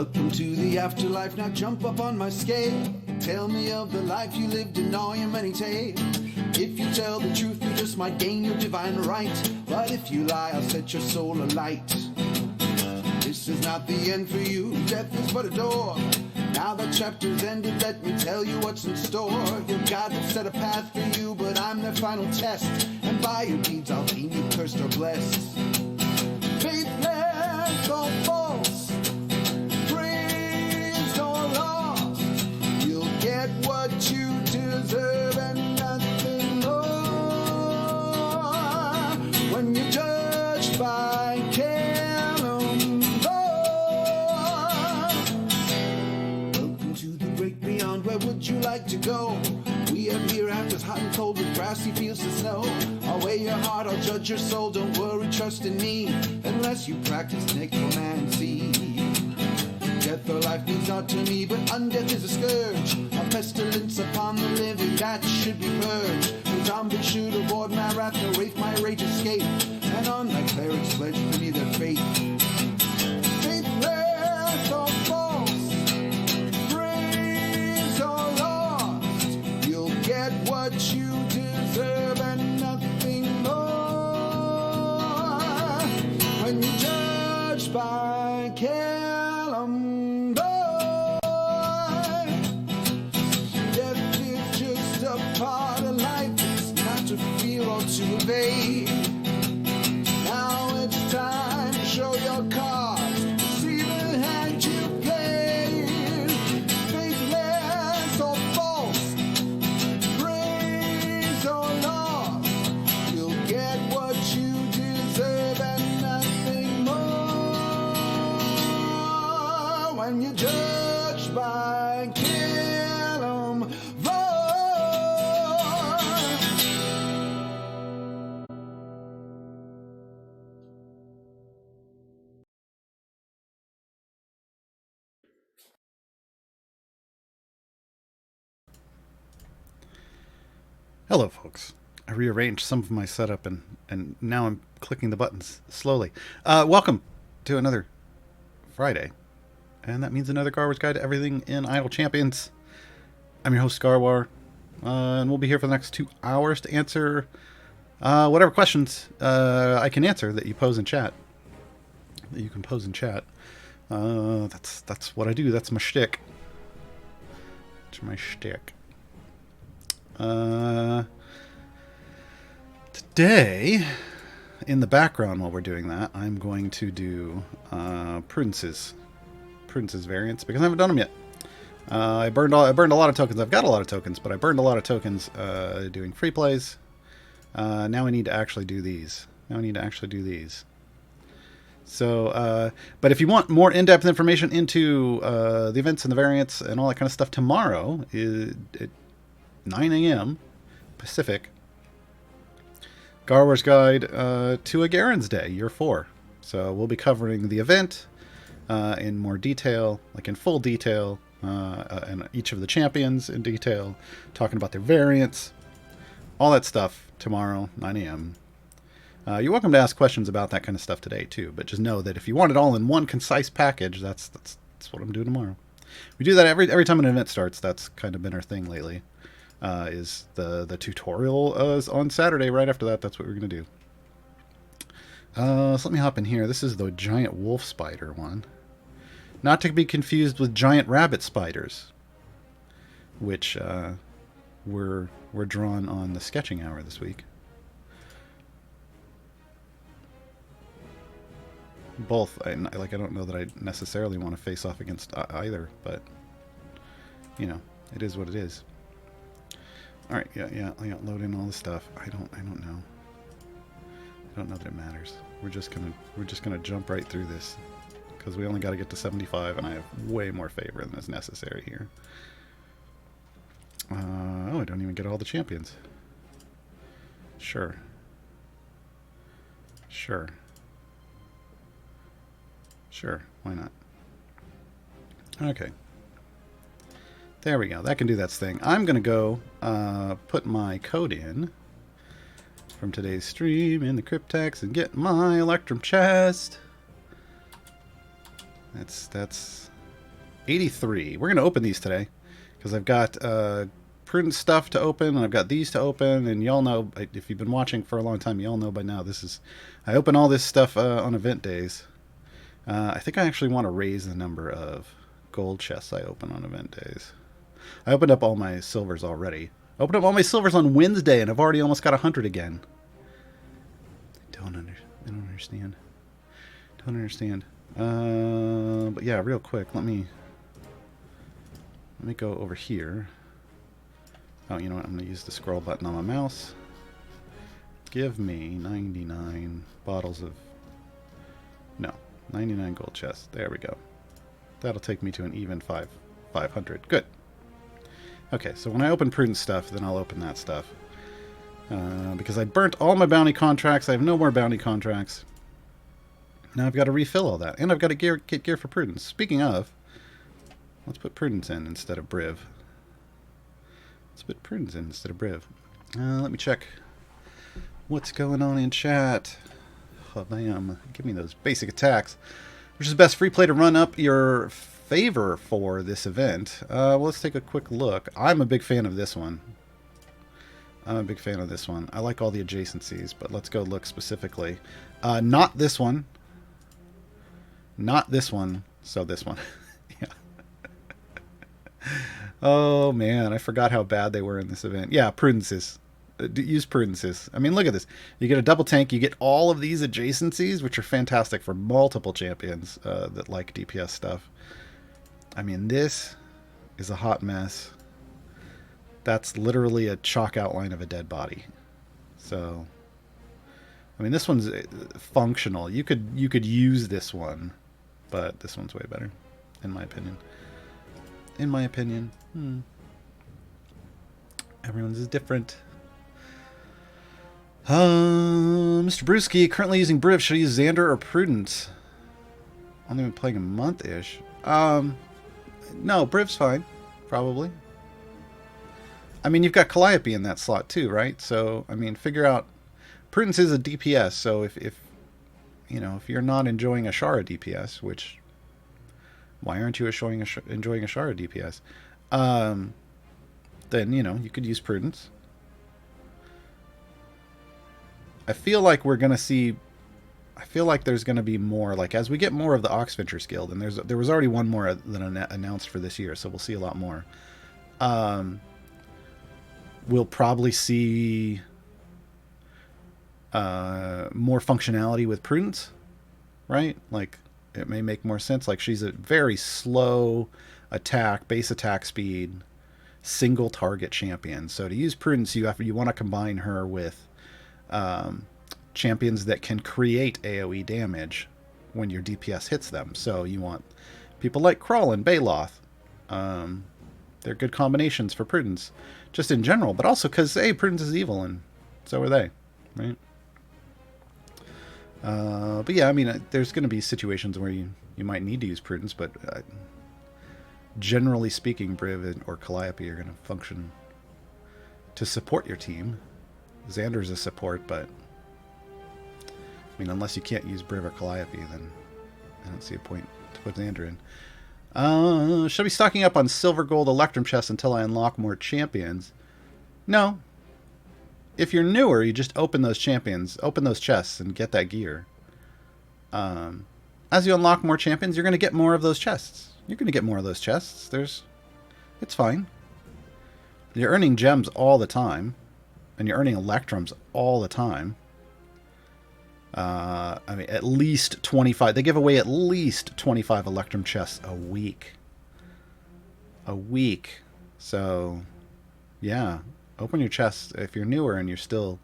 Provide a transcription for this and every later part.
Welcome to the afterlife, now jump up on my scale. Tell me of the life you lived in all your many tales. If you tell the truth, you just might gain your divine right. But if you lie, I'll set your soul alight. This is not the end for you, death is but a door. Now that chapter's ended, let me tell you what's in store. Your God will set a path for you, but I'm their final test. And by your deeds I'll deem you cursed or blessed. Faithless or false, praised or lost, you'll get what you deserve and nothing more. When you're judged by where would you like to go? We have hereafter's hot and cold with grassy fields and snow. I'll weigh your heart, I'll judge your soul. Don't worry, trust in me, unless you practice necromancy. Death or life means naught to me, but undeath is a scourge, a pestilence upon the living that should be purged. The zombie should avoid my wrath, the wraith my rage escape, and on my clerics pledge for me their faith. Faithless or false, get what you deserve and nothing more. When you're judged by Callum Boy, death is just a part of life. It's not to feel or to evade. Now it's time to show your cards, see the hand you played. Faithless or false, get what you deserve and nothing more. When you're judged by Callum Hello, folks. I rearranged some of my setup and now I'm clicking the buttons slowly. Welcome to another Friday. And that means another Gaarawarr's Guide to Everything in Idle Champions. I'm your host, Gaarawarr. And we'll be here for the next 2 hours to answer whatever questions I can answer that you pose in chat. That you can pose in chat. That's what I do. That's my shtick. That's my shtick. Today, in the background while we're doing that, I'm going to do Prudence's variants because I haven't done them yet. I burned a lot of tokens. I've got a lot of tokens, but I burned a lot of tokens doing free plays. Now I need to actually do these. So, but if you want more in-depth information into the events and the variants and all that kind of stuff, tomorrow at 9 a.m. Pacific, Gaarawarr's Guide to a Garen's Day, Year 4. So we'll be covering the event in more detail, like in full detail, and each of the champions in detail, talking about their variants, all that stuff tomorrow, 9 a.m. You're welcome to ask questions about that kind of stuff today, too, but just know that if you want it all in one concise package, that's what I'm doing tomorrow. We do that every time an event starts. That's kind of been our thing lately. Is the tutorial on Saturday. Right after that, that's what we're going to do. So let me hop in here. This is the giant wolf spider one. Not to be confused with giant rabbit spiders, which were drawn on the sketching hour this week. Both, I don't know that I necessarily want to face off against either, but you know, it is what it is. All right, yeah. Load in all the stuff. I don't know. I don't know that it matters. We're just gonna jump right through this because we only got to get to 75, and I have way more favor than is necessary here. Oh, I don't even get all the champions. Sure. Why not? Okay. There we go. That can do that thing. I'm going to go put my code in from today's stream in the cryptex and get my Electrum chest. That's 83. We're going to open these today because I've got prudent stuff to open, and I've got these to open, and y'all know, if you've been watching for a long time, y'all know by now, I open all this stuff on event days. I think I actually want to raise the number of gold chests I open on event days. I opened up all my silvers already. Opened up all my silvers on Wednesday, and I've already almost got 100 again. I don't understand. Don't understand. But yeah, real quick, let me go over here. Oh, you know what? I'm going to use the scroll button on my mouse. Give me 99 bottles of... No, 99 gold chests. There we go. That'll take me to an even 500. Good. Okay, so when I open prudent stuff, then I'll open that stuff. Because I burnt all my bounty contracts. I have no more bounty contracts. Now I've got to refill all that. And I've got to get gear for prudence. Speaking of, let's put prudence in instead of briv. Let's put prudence in instead of briv. Let me check what's going on in chat. Oh, bam. Give me those basic attacks. Which is the best free play to run up your favor for this event? Well, let's take a quick look. I'm a big fan of this one. I like all the adjacencies, but let's go look specifically. Not this one. Not this one. So this one. Yeah. Oh, man. I forgot how bad they were in this event. Yeah, prudences. Use prudences. I mean, look at this. You get a double tank. You get all of these adjacencies, which are fantastic for multiple champions that like DPS stuff. I mean, this is a hot mess. That's literally a chalk outline of a dead body. So, I mean, this one's functional. You could use this one, but this one's way better, in my opinion. Everyone's is different. Mr. Brewski, currently using Briv. Should I use Xander or Prudence? Only been playing a month-ish. No, Briv's fine. Probably. I mean, you've got Calliope in that slot too, right? So, I mean, figure out... Prudence is a DPS, so if you know, if you're not enjoying a Shara DPS, which... Why aren't you enjoying a Shara DPS? Then, you know, you could use Prudence. I feel like we're going to see... I feel like there's going to be more, like, as we get more of the Oxventures Guild, and there was already one more than announced for this year, so we'll see a lot more. We'll probably see more functionality with Prudence, right? Like, it may make more sense. Like, she's a very slow attack, base attack speed, single target champion. So to use Prudence, you want to combine her with champions that can create AoE damage when your DPS hits them. So you want people like Krull and Baloth. They're good combinations for Prudence, just in general, but also because, hey, Prudence is evil, and so are they, right? But yeah, I mean, there's going to be situations where you might need to use Prudence, but generally speaking, Briv or Calliope are going to function to support your team. Xander's a support, but I mean, unless you can't use Briv or Calliope, then I don't see a point to put Xander in. Should I be stocking up on silver, gold, electrum chests until I unlock more champions? No. If you're newer, you just open those chests and get that gear. As you unlock more champions, you're going to get more of those chests. It's fine. You're earning gems all the time, and you're earning electrums all the time. I mean, at least 25. They give away at least 25 electrum chests a week. So, yeah. Open your chests if you're newer and you're still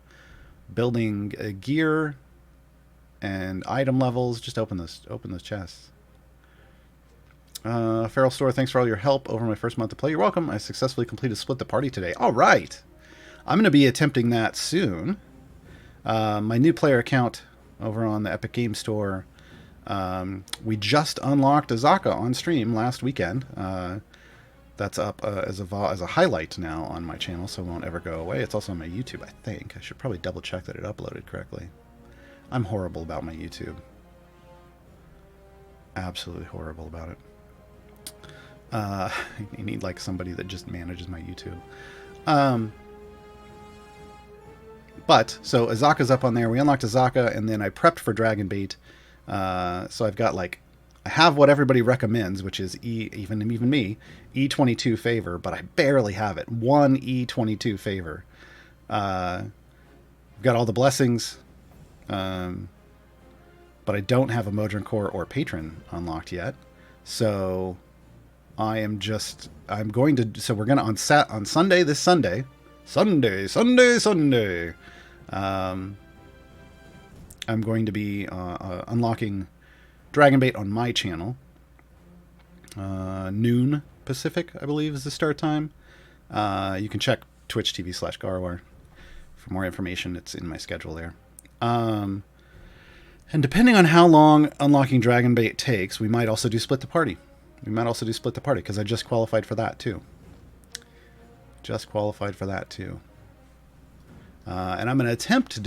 building gear and item levels. Just open those chests. Feral Store, thanks for all your help over my first month to play. You're welcome. I successfully completed Split the Party today. All right. I'm going to be attempting that soon. My new player account over on the Epic Game Store. We just unlocked Azaka on stream last weekend. That's up as a highlight now on my channel, so it won't ever go away. It's also on my YouTube, I think. I should probably double check that it uploaded correctly. I'm horrible about my YouTube. Absolutely horrible about it. You need like somebody that just manages my YouTube. But so Azaka's up on there. We unlocked Azaka, and then I prepped for Dragon Bait. So I've got like, I have what everybody recommends, which is even me, E22 favor, but I barely have it. One E22 favor. I've got all the blessings, but I don't have a Modron Core or Patron unlocked yet. So I'm going to, so we're going to on Sunday, this Sunday, I'm going to be unlocking Dragon Bait on my channel. Noon Pacific, I believe, is the start time. You can check Twitch TV/Gaarawarr for more information. It's in my schedule there. And depending on how long unlocking Dragon Bait takes, we might also do Split the Party. Because I just qualified for that too. And I'm going to attempt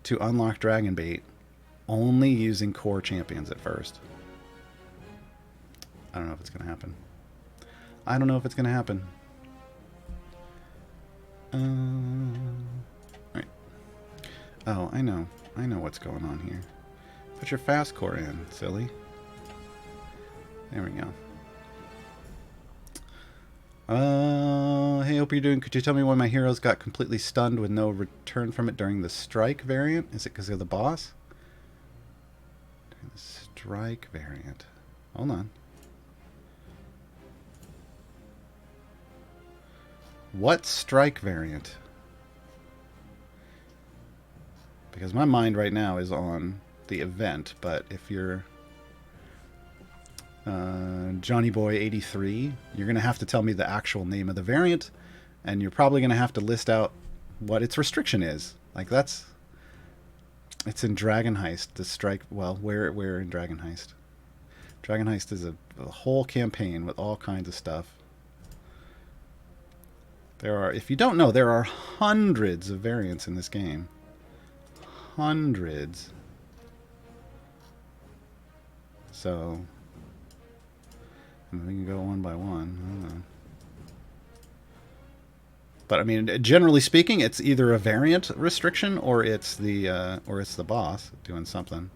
to unlock Dragon Bait only using core champions at first. I don't know if it's going to happen. Right. Oh, I know what's going on here. Put your fast core in, silly. There we go. Hey, hope you're doing. Could you tell me why my heroes got completely stunned with no return from it during the strike variant? Is it because of the boss? During the strike variant. Hold on. What strike variant? Because my mind right now is on the event, but if you're Johnny Boy 83, you're going to have to tell me the actual name of the variant, and you're probably going to have to list out what its restriction is. Like it's in Dragon Heist, the strike, well, where in Dragon Heist? Dragon Heist is a whole campaign with all kinds of stuff. If you don't know, there are hundreds of variants in this game. Hundreds. So we can go one by one. But I mean, generally speaking, it's either a variant restriction or it's the boss doing something.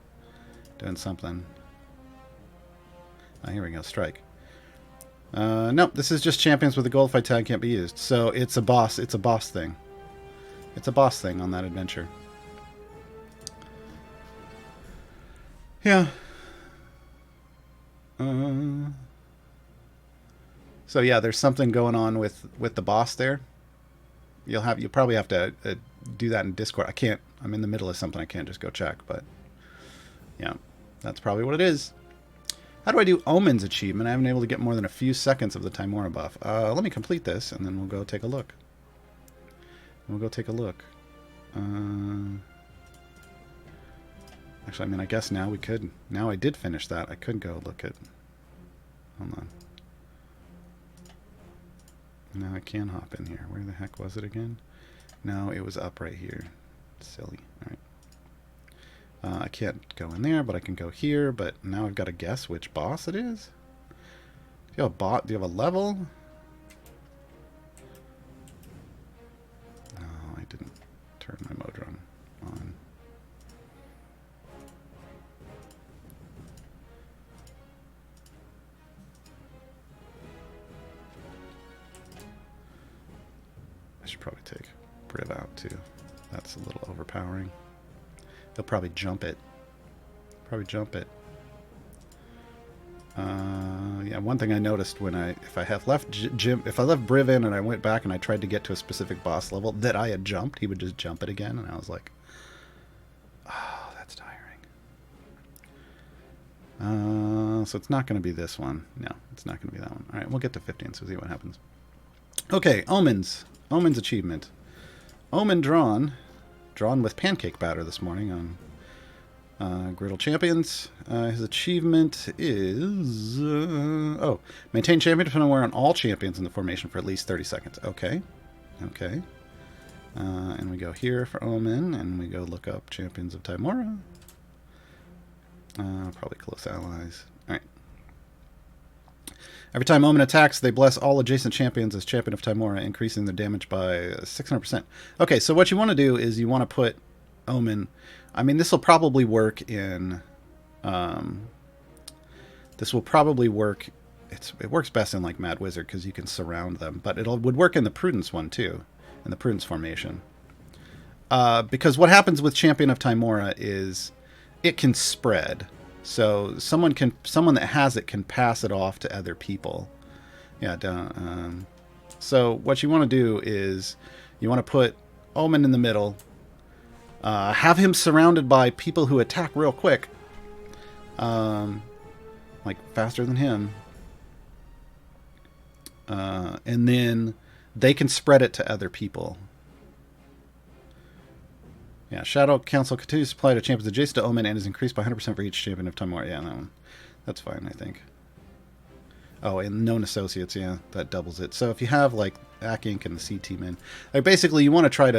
Oh, here we go. Strike. Nope. This is just champions with a gold fight tag can't be used. So it's a boss. It's a boss thing. It's a boss thing on that adventure. Yeah. So yeah, there's something going on with the boss there. You'll probably have to do that in Discord. I can't. I'm in the middle of something. I can't just go check. But yeah, that's probably what it is. How do I do Omen's achievement? I haven't been able to get more than a few seconds of the Timora buff. Let me complete this, and then we'll go take a look. Actually, I mean, I guess now we could. Now I did finish that. I could go look at. Hold on. Now I can hop in here. Where the heck was it again? No, it was up right here. Silly. All right. I can't go in there, but I can go here. But now I've got to guess which boss it is. Do you have a bot? Do you have a level? No, I didn't turn my Modron on. I should probably take Briv out too. That's a little overpowering. He'll probably jump it. Yeah, one thing I noticed when if I left Briv in and I went back and I tried to get to a specific boss level that I had jumped, he would just jump it again, and I was like, oh, that's tiring. So it's not going to be this one. No, it's not going to be that one. All right, we'll get to 15, so see what happens. Okay, Omen's achievement. Omen drawn with pancake batter this morning on Griddle Champions. His achievement is maintain championship on all champions in the formation for at least 30 seconds. Okay. And we go here for Omen, and we go look up champions of Timora. Probably close allies. All right. Every time Omen attacks, they bless all adjacent champions as champion of Tymora, increasing their damage by 600%. Okay, so what you want to do is you want to put Omen... I mean, this will probably work in... this will probably work... It works best in, like, Mad Wizard, because you can surround them. But it would work in the Prudence one, too. In the Prudence formation. Because what happens with Champion of Tymora is it can spread. So someone that has it can pass it off to other people. Yeah. So what you want to do is you want to put Omen in the middle. Have him surrounded by people who attack real quick. Like faster than him. And then they can spread it to other people. Yeah, Shadow Council continues to apply to champions adjacent to Omen and is increased by 100% for each champion of Tymora. Yeah, that one. That's fine, I think. Oh, and known associates, yeah, that doubles it. So if you have like Ak Inc. and the C Team in, like basically you want to try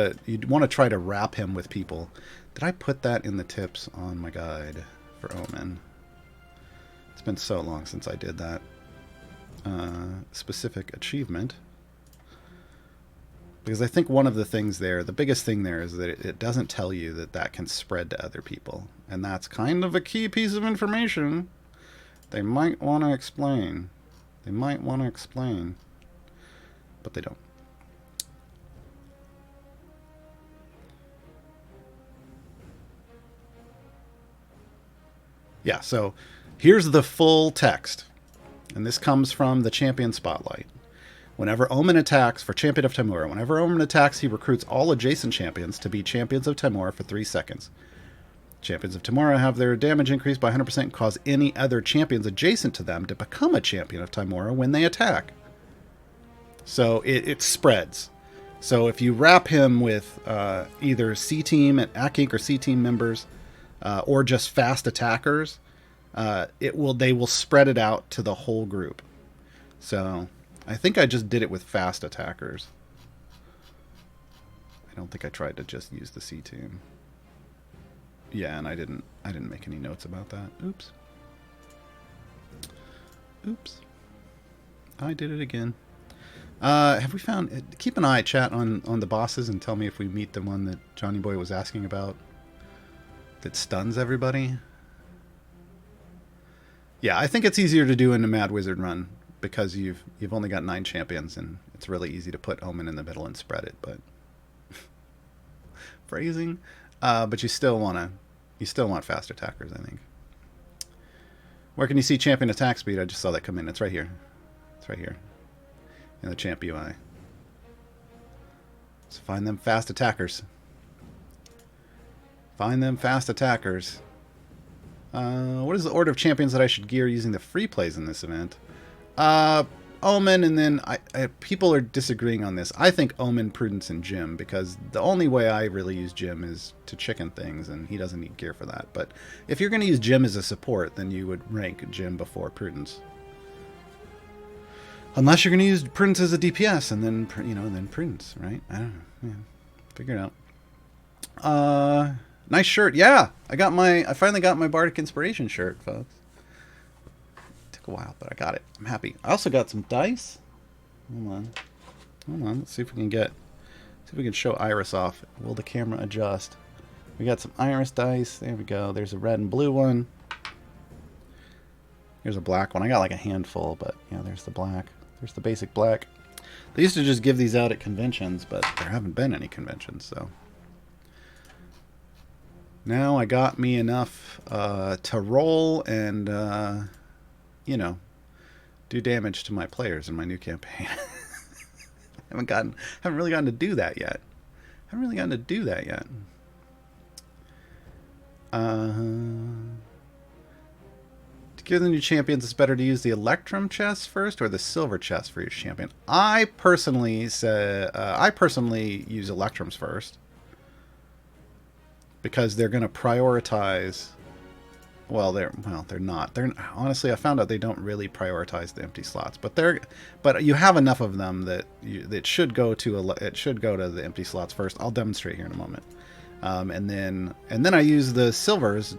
to wrap him with people. Did I put that in the tips on my guide for Omen? It's been so long since I did that. Specific achievement. Because I think one of the things there, the biggest thing there is that it doesn't tell you that can spread to other people. And that's kind of a key piece of information they might want to explain. They might want to explain. But they don't. Yeah, so here's the full text. And this comes from the Champion Spotlight. Whenever Omen attacks for Champion of Tymora, whenever Omen attacks, he recruits all adjacent champions to be champions of Tymora for 3 seconds. Champions of Tymora have their damage increased by 100% and cause any other champions adjacent to them to become a champion of Tymora when they attack. So it spreads. So if you wrap him with either C-Team and Ak Inc. or C-Team members, or just fast attackers, they will spread it out to the whole group. So I think I just did it with fast attackers. I don't think I tried to just use the C-Team. Yeah, and I didn't make any notes about that. Oops. Oops. I did it again. Have we found... Keep an eye, chat, on the bosses and tell me if we meet the one that Johnny Boy was asking about that stuns everybody. Yeah, I think it's easier to do in a Mad Wizard run because you've only got 9 champions and it's really easy to put Omen in the middle and spread it, but phrasing. But you still want fast attackers, I think. Where can you see champion attack speed? I just saw that come in. It's right here. It's right here in the champ UI. So find them fast attackers. Find them fast attackers. What is the order of champions that I should gear using the free plays in this event? Omen, and then people are disagreeing on this. I think Omen, Prudence, and Jim, because the only way I really use Jim is to chicken things, and he doesn't need gear for that. But if you're going to use Jim as a support, then you would rank Jim before Prudence. Unless you're going to use Prudence as a DPS, and then, then Prudence, right? I don't know. Yeah. Figure it out. Nice shirt. Yeah, I finally got my Bardic Inspiration shirt, folks. Took a while, but I got it. I'm happy. I also got some dice. Hold on. Let's see if we can show Iris off. Will the camera adjust? We got some Iris dice. There we go. There's a red and blue one. Here's a black one. I got like a handful, but yeah, there's the black. There's the basic black. They used to just give these out at conventions, but there haven't been any conventions, so. Now I got me enough to roll and, do damage to my players in my new campaign. haven't really gotten to do that yet. To give the new champions, it's better to use the Electrum chest first or the Silver chest for each champion. I personally use Electrums first. Because they're going to prioritize. They're not. Honestly, I found out they don't really prioritize the empty slots. But you have enough of them that it should go to the empty slots first. I'll demonstrate here in a moment. And then I use the silvers,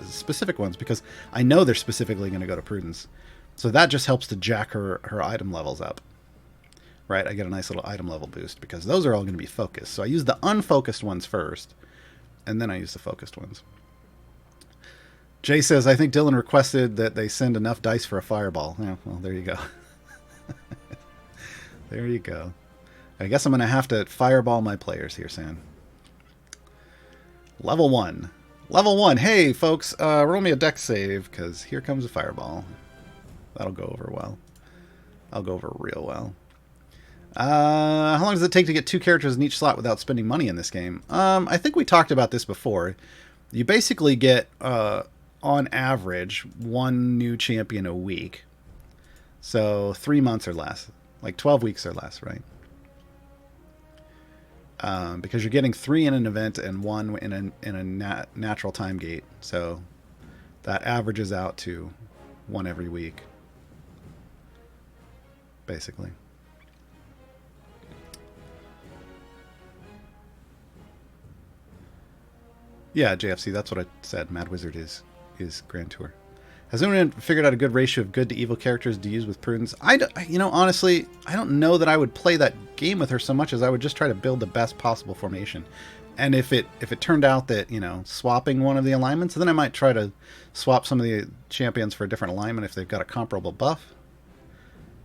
specific ones, because I know they're specifically going to go to Prudence. So that just helps to jack her item levels up. Right, I get a nice little item level boost because those are all going to be focused. So I use the unfocused ones first, and then I use the focused ones. Jay says, I think Dylan requested that they send enough dice for a fireball. Yeah, well, there you go. There you go. I guess I'm going to have to fireball my players here, Sam. Level 1. Level 1. Hey, folks, roll me a dex save, because here comes a fireball. That'll go over well. I'll go over real well. How long does it take to get 2 characters in each slot without spending money in this game? I think we talked about this before. You basically get, on average, 1 new champion a week. So 3 months or less. Like 12 weeks or less, right? Because you're getting 3 in an event and 1 in a natural time gate. So that averages out to 1 every week. Basically. Yeah, JFC, that's what I said. Mad Wizard is Grand Tour. Has anyone figured out a good ratio of good to evil characters to use with Prudence? Honestly, I don't know that I would play that game with her so much as I would just try to build the best possible formation. And if it turned out that, swapping one of the alignments, then I might try to swap some of the champions for a different alignment if they've got a comparable buff.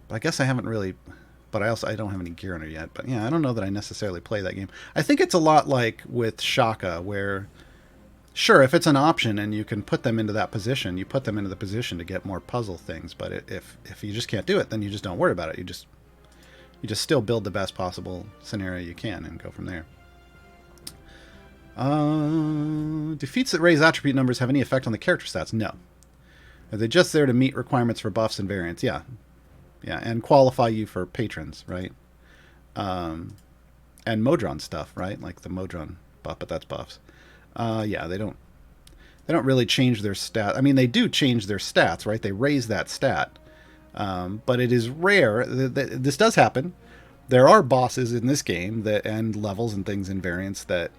But I guess I haven't really... But I don't have any gear on her yet. But yeah, I don't know that I necessarily play that game. I think it's a lot like with Shaka, where... Sure, if it's an option and you can put them into that position, you put them into the position to get more puzzle things. But if you just can't do it, then you just don't worry about it. You just still build the best possible scenario you can and go from there. Defeats that raise attribute numbers have any effect on the character stats? No. Are they just there to meet requirements for buffs and variants? Yeah. Yeah, and qualify you for patrons, right? And Modron stuff, right? Like the Modron buff, but that's buffs. Yeah, they don't really change their stat. I mean, they do change their stats, right? They raise that stat. But it is rare. This does happen. There are bosses in this game and levels and things in variants that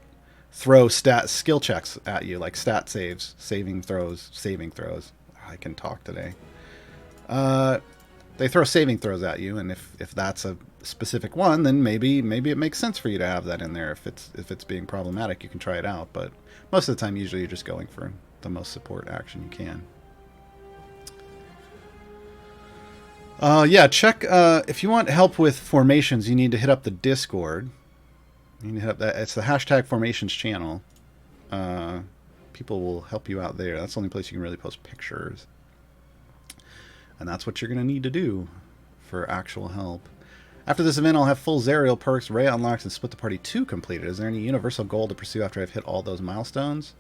throw skill checks at you, like stat saves, saving throws. I can talk today. They throw saving throws at you, and if that's a specific one, then maybe it makes sense for you to have that in there. If it's being problematic, you can try it out. But most of the time, usually you're just going for the most support action you can. Yeah, check if you want help with formations. You need to hit up the Discord. You need to hit up that. It's the hashtag Formations channel. People will help you out there. That's the only place you can really post pictures. And that's what you're going to need to do for actual help. After this event, I'll have full Zerial perks, Ray unlocked, and Split the Party 2 completed. Is there any universal goal to pursue after I've hit all those milestones?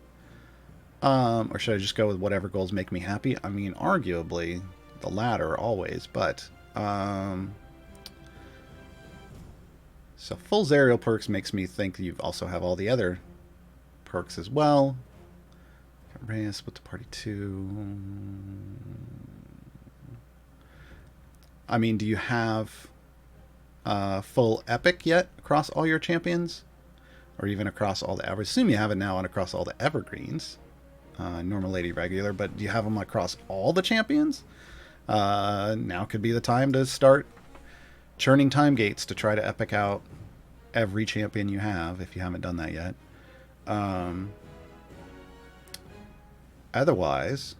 Or should I just go with whatever goals make me happy? I mean, arguably, the latter always, but... So full Zerial perks makes me think you also have all the other perks as well. Ray, Split the Party 2... I mean, do you have full epic yet across all your champions? Or even across all the... I would assume you have it now and across all the evergreens. Normal, lady, regular. But do you have them across all the champions? Now could be the time to start churning time gates to try to epic out every champion you have, if you haven't done that yet. Otherwise,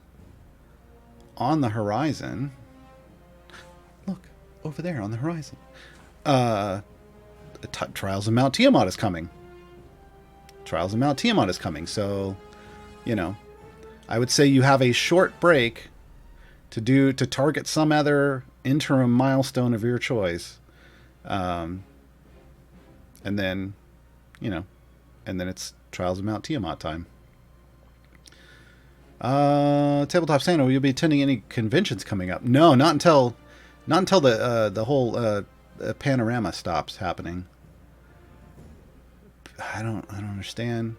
on the horizon... Over there on the horizon. Trials of Mount Tiamat is coming. So, I would say you have a short break to target some other interim milestone of your choice. And then it's Trials of Mount Tiamat time. Tabletop Santa, will you be attending any conventions coming up? No, not until the whole panorama stops happening. I don't understand.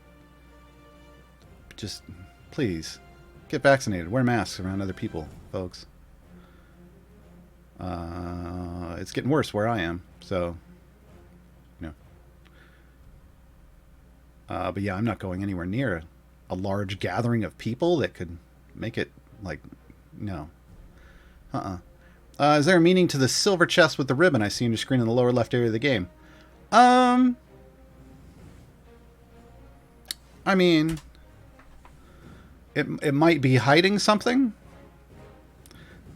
Just please get vaccinated. Wear masks around other people, folks. It's getting worse where I am, so but yeah, I'm not going anywhere near a large gathering of people that could make it no. Is there a meaning to the silver chest with the ribbon I see on your screen in the lower left area of the game? I mean, it might be hiding something.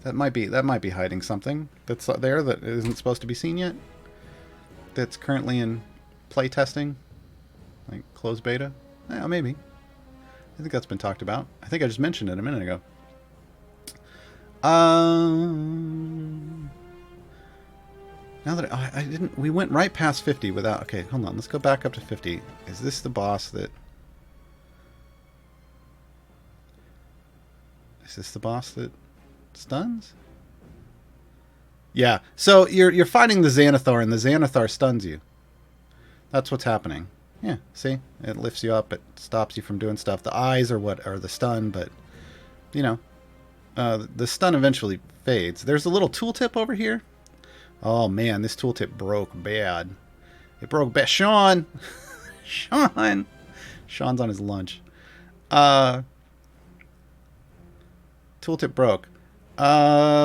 That might be hiding something that's there that isn't supposed to be seen yet. That's currently in play testing, like closed beta. Yeah, maybe. I think that's been talked about. I think I just mentioned it a minute ago. Now that I didn't, we went right past 50 without. Okay, hold on. Let's go back up to 50. Is this the boss that? Is this the boss that stuns? Yeah. So you're fighting the Xanathar, and the Xanathar stuns you. That's what's happening. Yeah. See, it lifts you up. It stops you from doing stuff. The eyes are what are the stun, but you know. The stun eventually fades. There's a little tooltip over here. Oh man, this tooltip broke bad. It broke bad. Sean! Sean! Sean's on his lunch. Tooltip broke.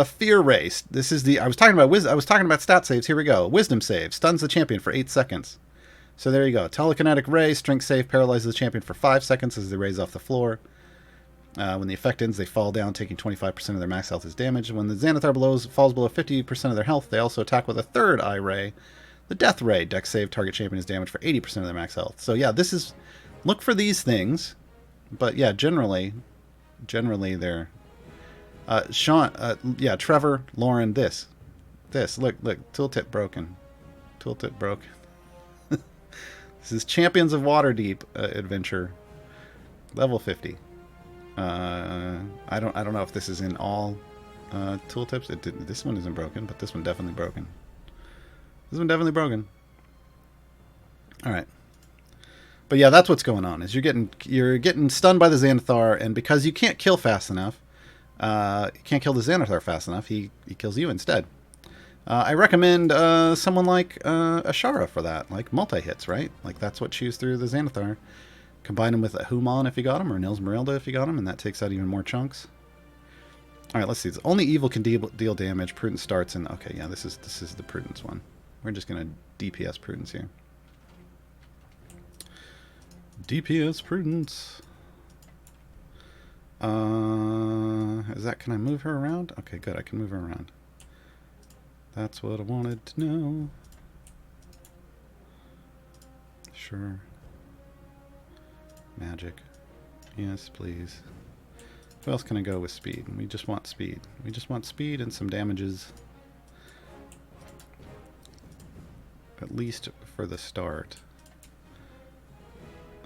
Fear Race. This is I was talking about stat saves. Here we go. Wisdom save. Stuns the champion for 8 seconds. So there you go. Telekinetic Ray. Strength save. Paralyzes the champion for 5 seconds as they raise off the floor. When the effect ends, they fall down, taking 25% of their max health as damage. When the Xanathar falls below 50% of their health, they also attack with a third Eye Ray. The Death Ray. Dex save. Target champion is damaged for 80% of their max health. So yeah, this is... Look for these things. But yeah, generally they're... Sean... yeah, Trevor, Lauren, this. Look, tooltip broken. Tooltip broken. This is Champions of Waterdeep adventure. Level 50. I don't know if this is in all tooltips. This one isn't broken, but this one definitely broken. This one definitely broken. All right, but yeah, that's what's going on. Is you're getting stunned by the Xanathar, and because you can't kill fast enough, you can't kill the Xanathar fast enough. He kills you instead. I recommend someone like Ashara for that, like multi-hits, right? Like that's what chews through the Xanathar. Combine them with a Human if you got him, or Nils Merelda if you got him, and that takes out even more chunks. All right, let's see. Only evil can deal damage. Prudence starts in... Okay, yeah, this is the Prudence one. We're just going to DPS Prudence here. DPS Prudence. Is that... Can I move her around? Okay, good. I can move her around. That's what I wanted to know. Sure. Magic. Yes, please. Who else can I go with speed? We just want speed. We just want speed and some damages. At least for the start.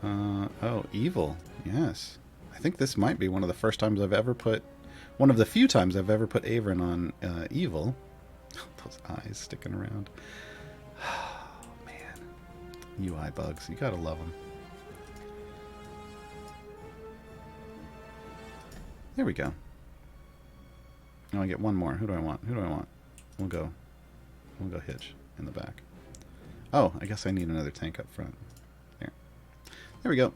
Oh, evil. Yes. I think this might be one of the first times I've ever put... One of the few times I've ever put Averin on evil. Those eyes sticking around. Oh, man. UI bugs. You gotta love them. There we go. Now I get one more. Who do I want? We'll go Hitch in the back. Oh, I guess I need another tank up front. There we go.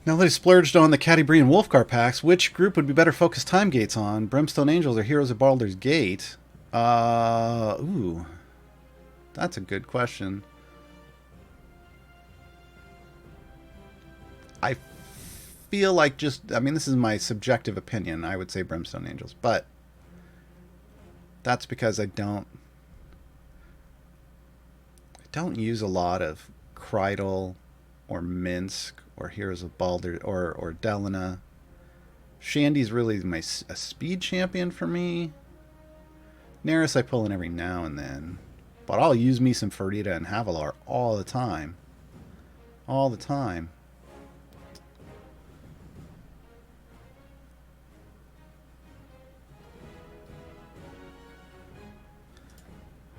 Now that he's splurged on the Catti-Brie and Wolfgar packs, which group would be better focused time gates on? Brimstone Angels or Heroes of Baldur's Gate? Ooh. That's a good question. I feel like I mean, this is my subjective opinion. I would say Brimstone Angels, but that's because I don't use a lot of Kreidel or Minsk or Heroes of Baldur or Delina. Shandy's really a speed champion for me. Neris I pull in every now and then, but I'll use me some Farida and Havilar all the time. All the time.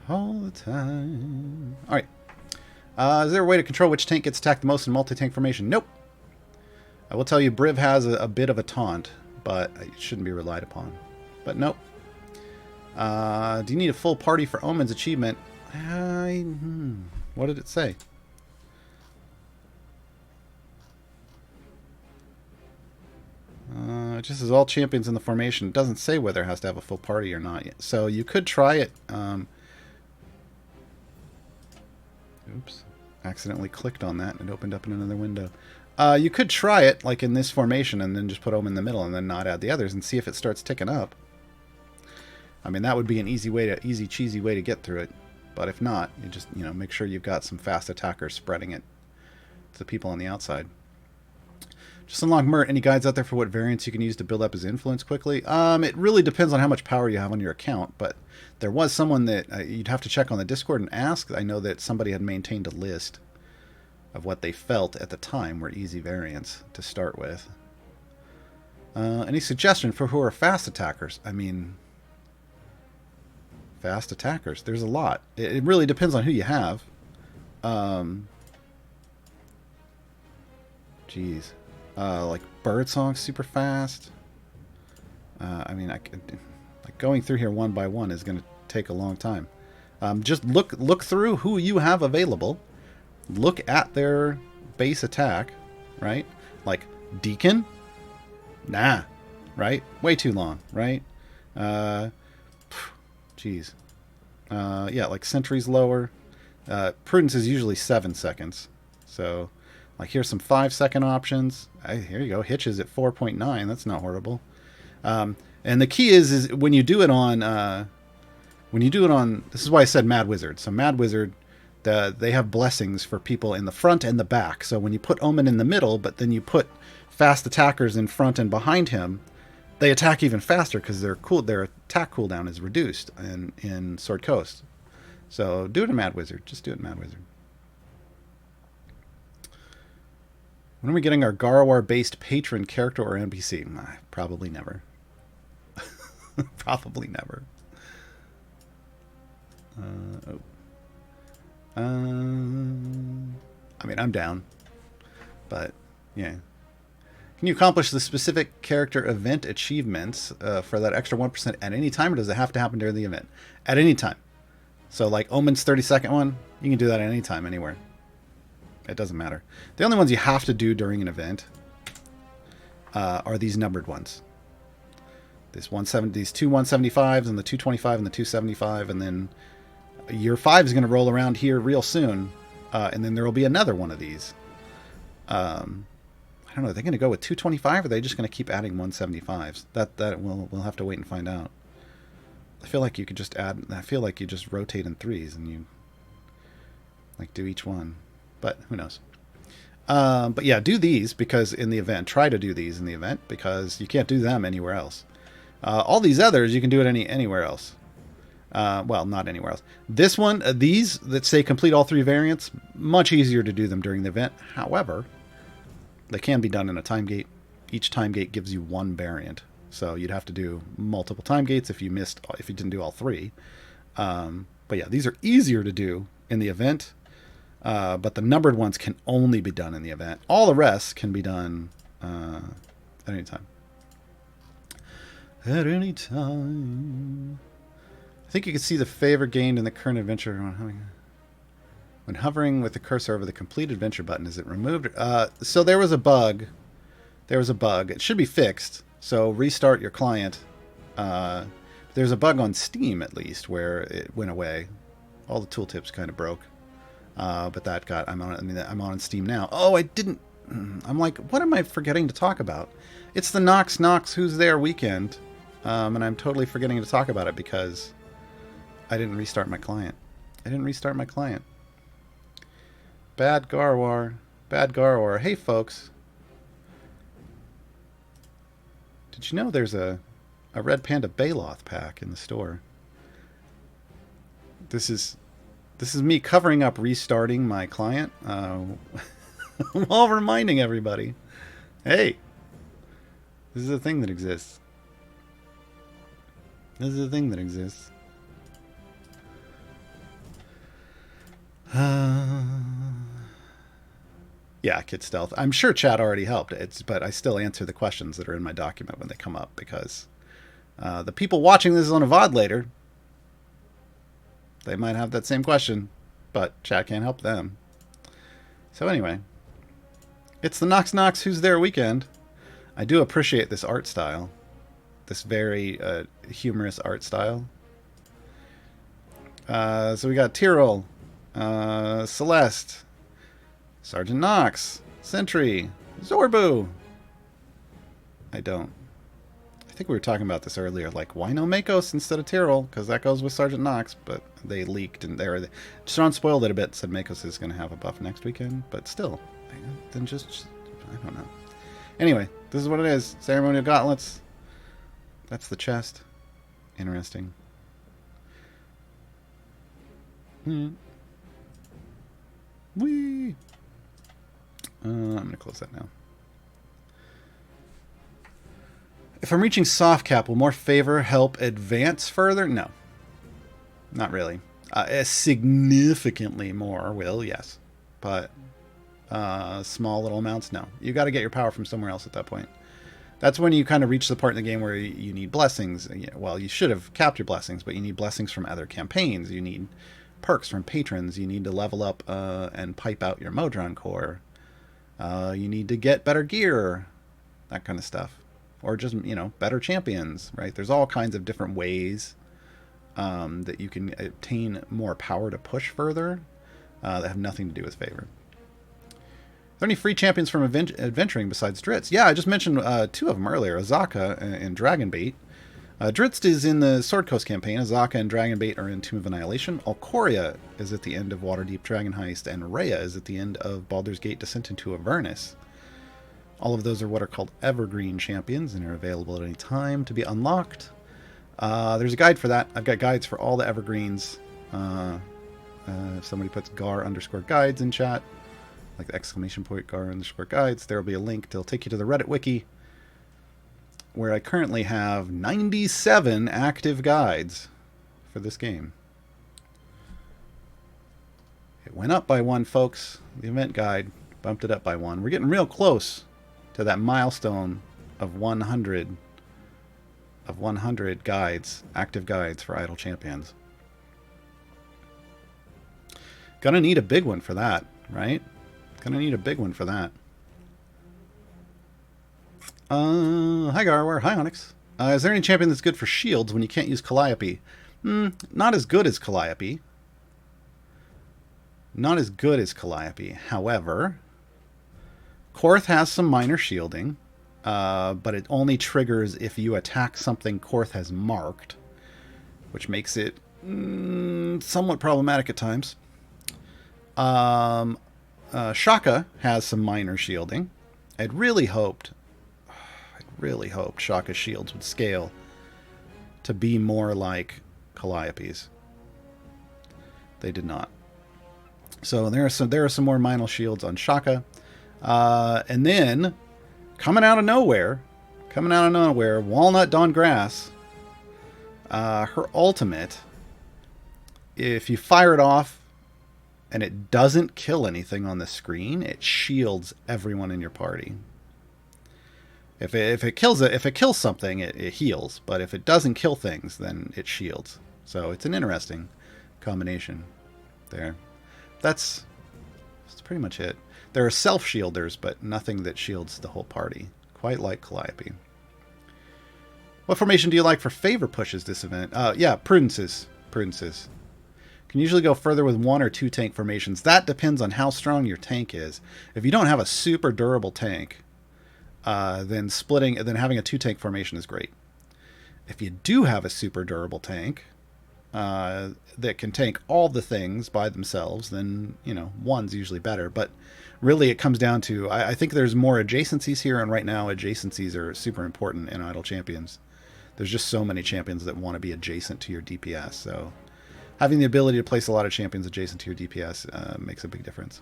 All the time. Alright. Is there a way to control which tank gets attacked the most in multi-tank formation? Nope. I will tell you, Briv has a bit of a taunt, but it shouldn't be relied upon. But nope. Do you need a full party for Omen's achievement? What did it say? just says all champions in the formation. It doesn't say whether it has to have a full party or not yet. So you could try it. Oops. Accidentally clicked on that and it opened up in another window. You could try it like in this formation and then just put Omen in the middle and then not add the others and see if it starts ticking up. I mean, that would be an easy cheesy way to get through it. But if not, you just, make sure you've got some fast attackers spreading it to the people on the outside. Just unlock Mert. Any guides out there for what variants you can use to build up his influence quickly? It really depends on how much power you have on your account, but there was someone that you'd have to check on the Discord and ask. I know that somebody had maintained a list of what they felt at the time were easy variants to start with. Any suggestion for who are fast attackers? I mean, fast attackers. There's a lot. It really depends on who you have. Geez. Like Birdsong's super fast. I mean, like going through here one by one is going to take a long time. Just look through who you have available. Look at their base attack, right? Like Deacon? Nah, right? Way too long, right? Geez. Yeah, like Sentry's lower. Prudence is usually 7 seconds. So, like, here's some 5-second options. Here you go. Hitch is at 4.9. That's not horrible. And the key is when you do it on... this is why I said Mad Wizard. So Mad Wizard, they have blessings for people in the front and the back. So when you put Omen in the middle, but then you put fast attackers in front and behind him, they attack even faster because their attack cooldown is reduced in Sword Coast. So do it in Mad Wizard. Just do it in Mad Wizard. When are we getting our Gaarawarr-based patron character or NPC? Probably never. Probably never. I mean, I'm down. But, yeah. Can you accomplish the specific character event achievements for that extra 1% at any time, or does it have to happen during the event? At any time. So, like Omen's 30-second one, you can do that at any time, anywhere. It doesn't matter. The only ones you have to do during an event are these numbered ones. These two 175s and the 225 and the 275, and then year 5 is going to roll around here real soon, and then there will be another one of these. I don't know. Are they going to go with 225, or are they just going to keep adding 175s? That we'll have to wait and find out. I feel like you could just add. I feel like you just rotate in 3s and you like do each one. But who knows? But yeah, do these because in the event. Try to do these in the event because you can't do them anywhere else. All these others you can do it anywhere else. Well, not anywhere else. This one, these that say complete all 3 variants, much easier to do them during the event. However, they can be done in a time gate. Each time gate gives you 1 variant, so you'd have to do multiple time gates if you didn't do all 3. But yeah, these are easier to do in the event. But the numbered ones can only be done in the event. All the rest can be done at any time. At any time. I think you can see the favor gained in the current adventure when hovering with the cursor over the complete adventure button. Is it removed? So there was a bug. It should be fixed. So restart your client. There's a bug on Steam at least where it went away. All the tooltips kind of broke. But that got, I'm on Steam now. Oh, I didn't, I'm like, what am I forgetting to talk about? It's the Knox Who's There weekend. And I'm totally forgetting to talk about it because I didn't restart my client. Bad Gaarawarr. Hey, folks. Did you know there's a Red Panda Baloth pack in the store? This is me covering up restarting my client while reminding everybody, hey, this is a thing that exists. Yeah, Kit Stealth. I'm sure chat already helped. But I still answer the questions that are in my document when they come up because the people watching this on a VOD later, they might have that same question, but chat can't help them. So anyway, it's the Knox Who's There weekend. I do appreciate this art style. This very humorous art style. So we got Tyrell, Celeste, Sergeant Knox, Sentry, Zorbu. I think we were talking about this earlier. Like, why no Makos instead of Tyrell? Because that goes with Sergeant Knox, but they leaked and Sean spoiled it a bit. Said Makos is going to have a buff next weekend, but still, then just I don't know. Anyway, this is what it is. Ceremonial gauntlets. That's the chest. Interesting. Whee! I'm going to close that now. If I'm reaching soft cap, will more favor help advance further? No. Not really. Significantly more will, yes. But small little amounts, no. You got to get your power from somewhere else at that point. That's when you kind of reach the part in the game where you need blessings. Well, you should have capped your blessings, but you need blessings from other campaigns. You need perks from patrons. You need to level up and pipe out your Modron core. You need to get better gear, that kind of stuff. Or just, better champions, right? There's all kinds of different ways that you can obtain more power to push further that have nothing to do with favor. Are there any free champions from adventuring besides Dritz? Yeah, I just mentioned two of them earlier, Azaka and Dragonbait. Dritz is in the Sword Coast campaign. Azaka and Dragonbait are in Tomb of Annihilation. Alcoria is at the end of Waterdeep Dragon Heist, and Rhea is at the end of Baldur's Gate Descent into Avernus. All of those are what are called evergreen champions and are available at any time to be unlocked. There's a guide for that. I've got guides for all the evergreens. If somebody puts Gar_guides in chat, like the exclamation point Gar_guides, there will be a link. They'll take you to the Reddit wiki, where I currently have 97 active guides for this game. It went up by one, folks. The event guide bumped it up by one. We're getting real close to that milestone of 100 guides, active guides for Idle Champions. Gonna need a big one for that, right? Gonna need a big one for that. Hi Gaarawarr, hi Onyx. Is there any champion that's good for shields when you can't use Calliope? Not as good as Calliope. Not as good as Calliope. However, Korth has some minor shielding, but it only triggers if you attack something Korth has marked, which makes it somewhat problematic at times. Shaka has some minor shielding. I'd really hoped Shaka's shields would scale to be more like Calliope's. They did not. So there are some more minor shields on Shaka. And then, coming out of nowhere, Walnut Dawn Grass, her ultimate, if you fire it off and it doesn't kill anything on the screen, it shields everyone in your party. If it kills something, it heals. But if it doesn't kill things, then it shields. So it's an interesting combination there. That's pretty much it. There are self-shielders, but nothing that shields the whole party. Quite like Calliope. What formation do you like for favor pushes this event? Yeah, Prudences. Can usually go further with 1 or 2 tank formations. That depends on how strong your tank is. If you don't have a super durable tank, then having a 2 tank formation is great. If you do have a super durable tank that can tank all the things by themselves, then 1's usually better. But really, it comes down to I think there's more adjacencies here, and right now adjacencies are super important in Idle Champions. There's just so many champions that want to be adjacent to your DPS, so having the ability to place a lot of champions adjacent to your DPS makes a big difference.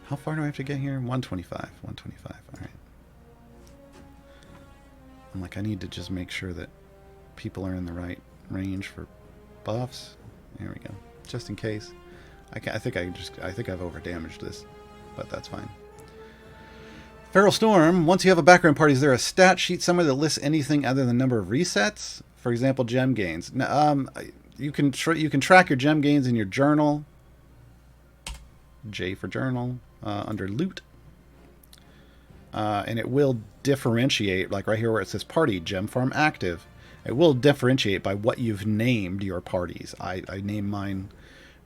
How far do I have to get here? 125. 125. All right. I need to just make sure that people are in the right range for buffs. There we go. Just in case. I think I've over-damaged this, but that's fine. Feral Storm. Once you have a background party, is there a stat sheet somewhere that lists anything other than number of resets? For example, gem gains. You can track your gem gains in your journal. J for journal under loot. and it will differentiate, like right here where it says party, gem farm active. It will differentiate by what you've named your parties. I named mine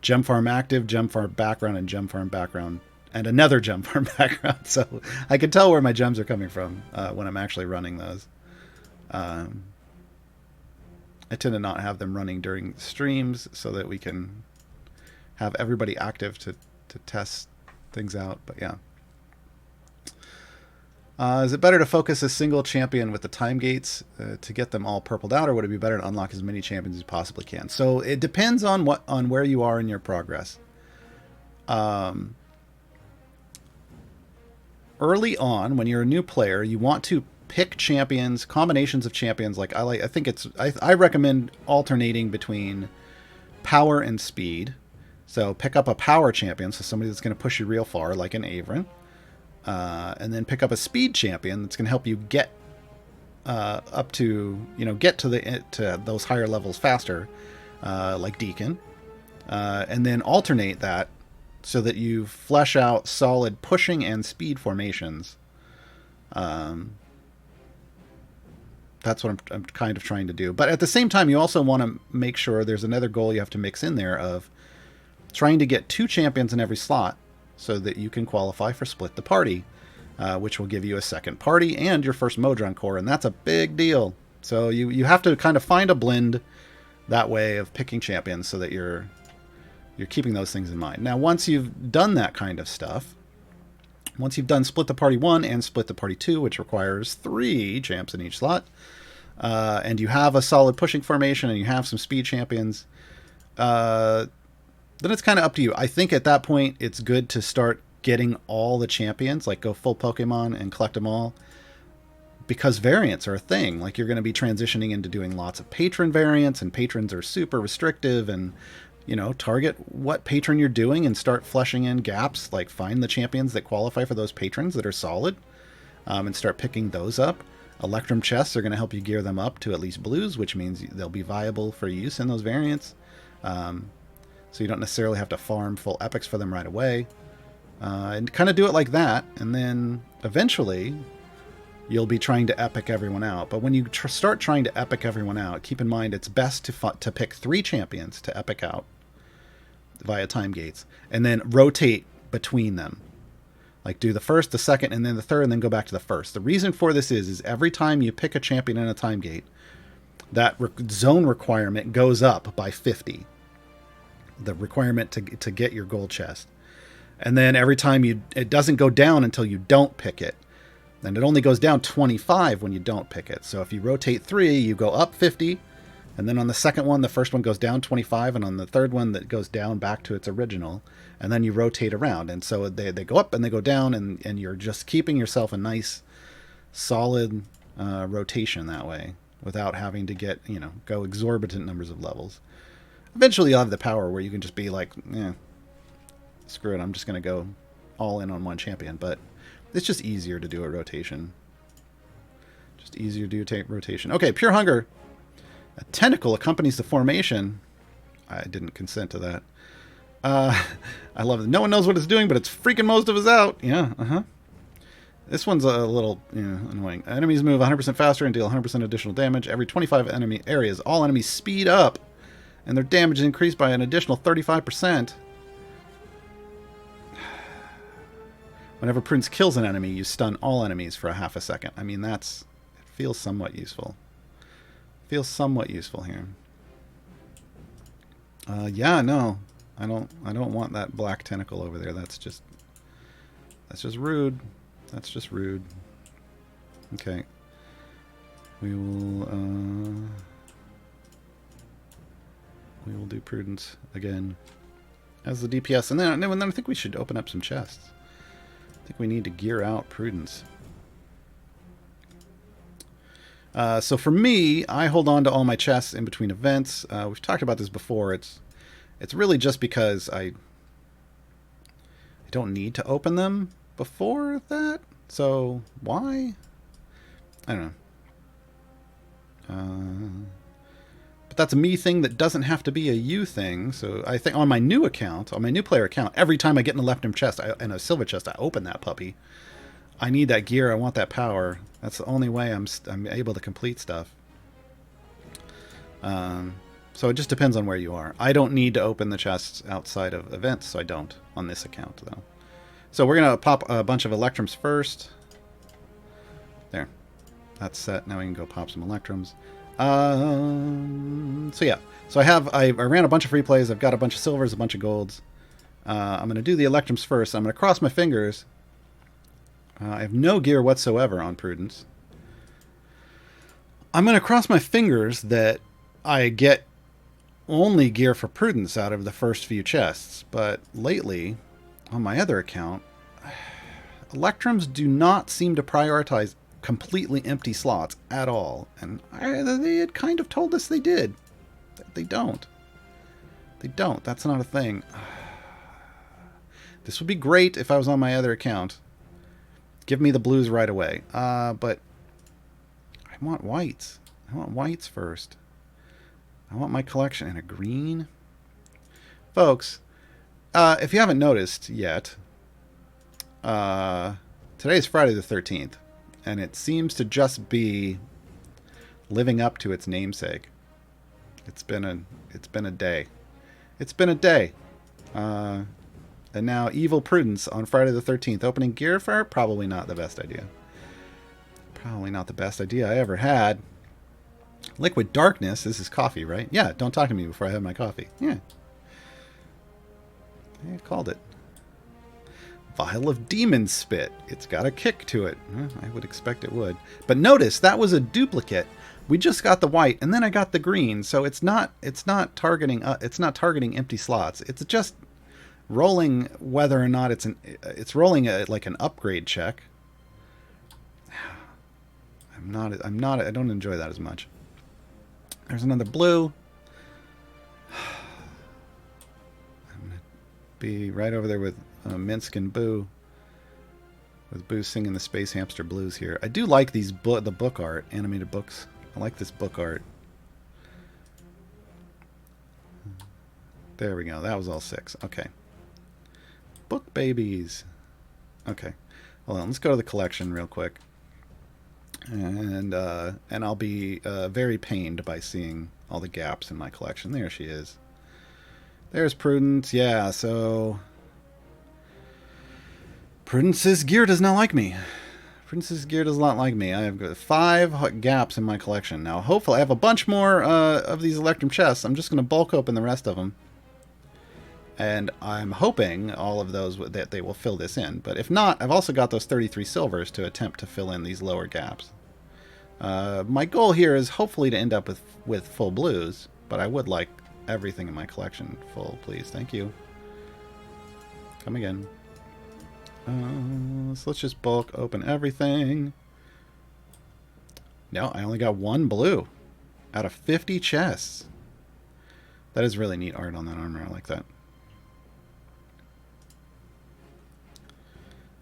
Gem Farm Active, Gem Farm Background, and Gem Farm Background, and another Gem Farm Background. So I can tell where my gems are coming from when I'm actually running those. I tend to not have them running during streams so that we can have everybody active to test things out. But yeah. Is it better to focus a single champion with the time gates to get them all purpled out, or would it be better to unlock as many champions as you possibly can? So it depends on where you are in your progress. Early on, when you're a new player, you want to pick champions, combinations of champions. Like I recommend alternating between power and speed. So pick up a power champion, so somebody that's going to push you real far, like an Avron. And then pick up a speed champion that's going to help you get up to, get to those higher levels faster, like Deacon. And then alternate that so that you flesh out solid pushing and speed formations. That's what I'm kind of trying to do. But at the same time, you also want to make sure there's another goal you have to mix in there of trying to get 2 champions in every slot so that you can qualify for Split the Party, which will give you a second party and your first Modron core, and that's a big deal. So you have to kind of find a blend that way of picking champions so that you're keeping those things in mind. Now, once you've done that kind of stuff, once you've done Split the Party 1 and Split the Party 2, which requires 3 champs in each slot, and you have a solid pushing formation and you have some speed champions, then it's kind of up to you. I think at that point, it's good to start getting all the champions, like go full Pokemon and collect them all, because variants are a thing. Like, you're going to be transitioning into doing lots of patron variants, and patrons are super restrictive, and target what patron you're doing and start fleshing in gaps. Like, find the champions that qualify for those patrons that are solid, and start picking those up. Electrum chests are going to help you gear them up to at least blues, which means they'll be viable for use in those variants. So you don't necessarily have to farm full epics for them right away. And kind of do it like that, and then eventually you'll be trying to epic everyone out. But when you start trying to epic everyone out, keep in mind it's best to pick 3 champions to epic out via time gates, and then rotate between them. Like, do the first, the second, and then the third, and then go back to the first. The reason for this is every time you pick a champion in a time gate, that zone requirement goes up by 50. The requirement to get your gold chest. And then every time it doesn't go down until you don't pick it. And it only goes down 25 when you don't pick it. So if you rotate 3, you go up 50. And then on the second one, the first one goes down 25. And on the third one, that goes down back to its original. And then you rotate around. And so they go up and they go down. And you're just keeping yourself a nice, solid rotation that way, without having to get, go exorbitant numbers of levels. Eventually you'll have the power where you can just be like, screw it, I'm just going to go all in on one champion. But it's just easier to do a rotation. Just easier to do a rotation. Okay, Pure Hunger. A tentacle accompanies the formation. I didn't consent to that. I love it. No one knows what it's doing, but it's freaking most of us out. Yeah, This one's a little annoying. Enemies move 100% faster and deal 100% additional damage. Every 25 enemy areas, all enemies speed up, and their damage is increased by an additional 35%. Whenever Prudence kills an enemy, you stun all enemies for a half a second. I mean, it feels somewhat useful. Feels somewhat useful here. Yeah, no. I don't want that black tentacle over there. That's just rude. That's just rude. Okay. We will do Prudence again as the DPS, and then I think we should open up some chests. I think we need to gear out Prudence. So for me, I hold on to all my chests in between events. We've talked about this before. It's really just because I don't need to open them before that. So why? I don't know. But that's a me thing that doesn't have to be a you thing. So I think on my new player account, every time I get in a left chest and a silver chest, I open that puppy. I need that gear. I want that power. That's the only way I'm able to complete stuff. So it just depends on where you are. I don't need to open the chests outside of events, so I don't on this account, though. So we're going to pop a bunch of Electrums first. There. That's set. Now we can go pop some Electrums. So yeah. So I ran a bunch of free plays. I've got a bunch of silvers, a bunch of golds. I'm going to do the Electrums first. I'm going to cross my fingers. I have no gear whatsoever on Prudence. I'm going to cross my fingers that I get only gear for Prudence out of the first few chests. But lately, on my other account, Electrums do not seem to prioritize completely empty slots at all. And they had kind of told us they did. They don't. They don't. That's not a thing. This would be great if I was on my other account. Give me the blues right away. But I want whites. I want whites first. I want my collection in a green. Folks, if you haven't noticed yet, today's Friday the 13th, and it seems to just be living up to its namesake. It's been a day. It's been a day. And now Evil Prudence on Friday the 13th. Opening gear for her? Probably not the best idea. Probably not the best idea I ever had. Liquid Darkness. This is coffee, right? Yeah, don't talk to me before I have my coffee. Yeah. I've called it. Vial of Demon Spit. It's got a kick to it. I would expect it would. But notice, that was a duplicate. We just got the white, and then I got the green. So it's not targeting empty slots. It's just rolling whether or not it's rolling like an upgrade check. I don't enjoy that as much. There's another blue. I'm gonna be right over there with Minsk and Boo. With Boo singing the Space Hamster Blues here. I do like the book art, animated books. I like this book art. There we go. That was all 6. Okay. Book babies. Okay. Hold on. Let's go to the collection real quick. And I'll be very pained by seeing all the gaps in my collection. There she is. There's Prudence. Yeah, so Prudence's gear does not like me. Prudence's gear does not like me. I have got 5 gaps in my collection. Now, hopefully, I have a bunch more of these Electrum chests. I'm just going to bulk open the rest of them. And I'm hoping all of those that they will fill this in. But if not, I've also got those 33 silvers to attempt to fill in these lower gaps. My goal here is hopefully to end up with full blues, but I would like everything in my collection full, please. Thank you. Come again. So let's just bulk open everything. No, I only got 1 blue out of 50 chests. That is really neat art on that armor. I like that.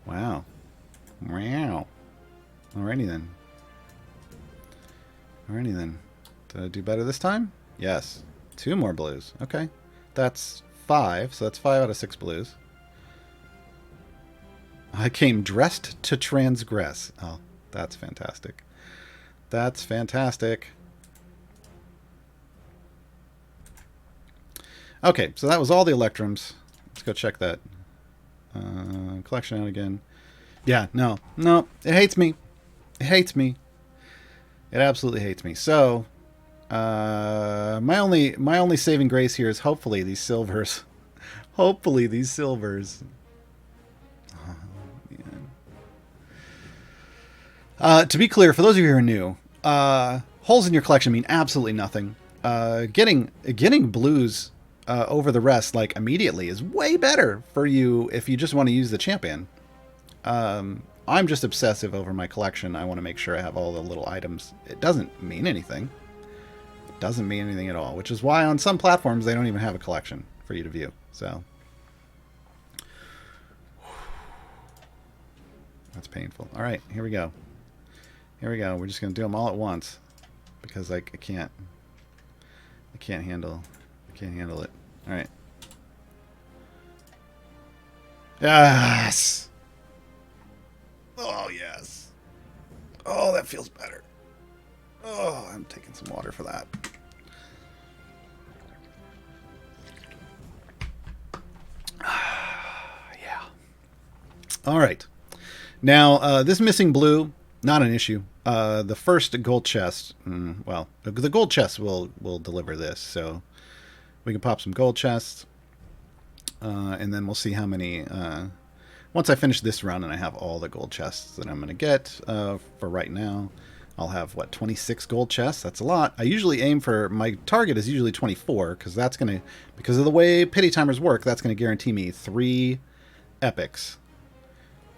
Wow. Wow. Alrighty then. Alrighty then. Did I do better this time? Yes. 2 more blues. Okay. That's 5. So that's 5 out of 6 blues. I came dressed to transgress. Oh, that's fantastic. That's fantastic. Okay, so that was all the Electrums. Let's go check that. Collection out again. Yeah, no, it hates me. It hates me. It absolutely hates me. So, my only saving grace here is hopefully these silvers. Hopefully these silvers. To be clear, for those of you who are new, holes in your collection mean absolutely nothing. Getting blues over the rest, like, immediately is way better for you if you just want to use the champion. I'm just obsessive over my collection. I want to make sure I have all the little items. It doesn't mean anything. It doesn't mean anything at all, which is why on some platforms they don't even have a collection for you to view. So that's painful. All right, here we go. Here we go. We're just going to do them all at once because I can't handle it. All right. Yes. Oh Oh, that feels better. Oh, I'm taking some water for that. Yeah. All right. Now, this missing blue, not an issue. The first gold chest, well, the gold chest will deliver this, so we can pop some gold chests, and then we'll see how many. Once I finish this run and I have all the gold chests that I'm going to get for right now, I'll have, 26 gold chests? That's a lot. I usually aim for, my target is usually 24, because that's going to, because of the way pity timers work, that's going to guarantee me 3 epics.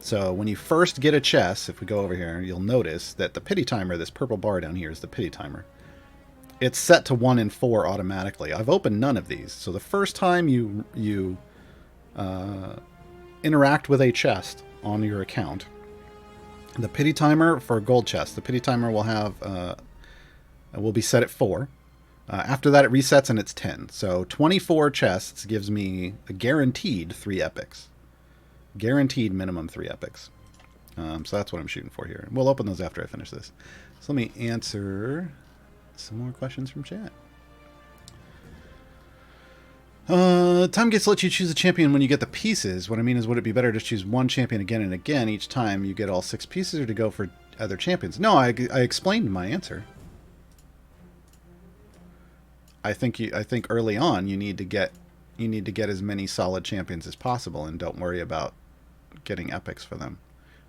So when you first get a chest, if we go over here, you'll notice that the pity timer, this purple bar down here, is the pity timer. It's set to 1 in 4 automatically. I've opened none of these. So the first time you interact with a chest on your account, the pity timer for a gold chest, the pity timer will have will be set at 4. After that, it resets and it's 10. So 24 chests gives me a guaranteed 3 epics. Guaranteed minimum 3 epics. So that's what I'm shooting for here. We'll open those after I finish this. So let me answer some more questions from chat. Time gets to let you choose a champion when you get the pieces. What I mean is, would it be better to choose one champion again and again each time you get all 6 pieces, or to go for other champions? No, I explained my answer. I think early on you need to get as many solid champions as possible, and don't worry about getting epics for them.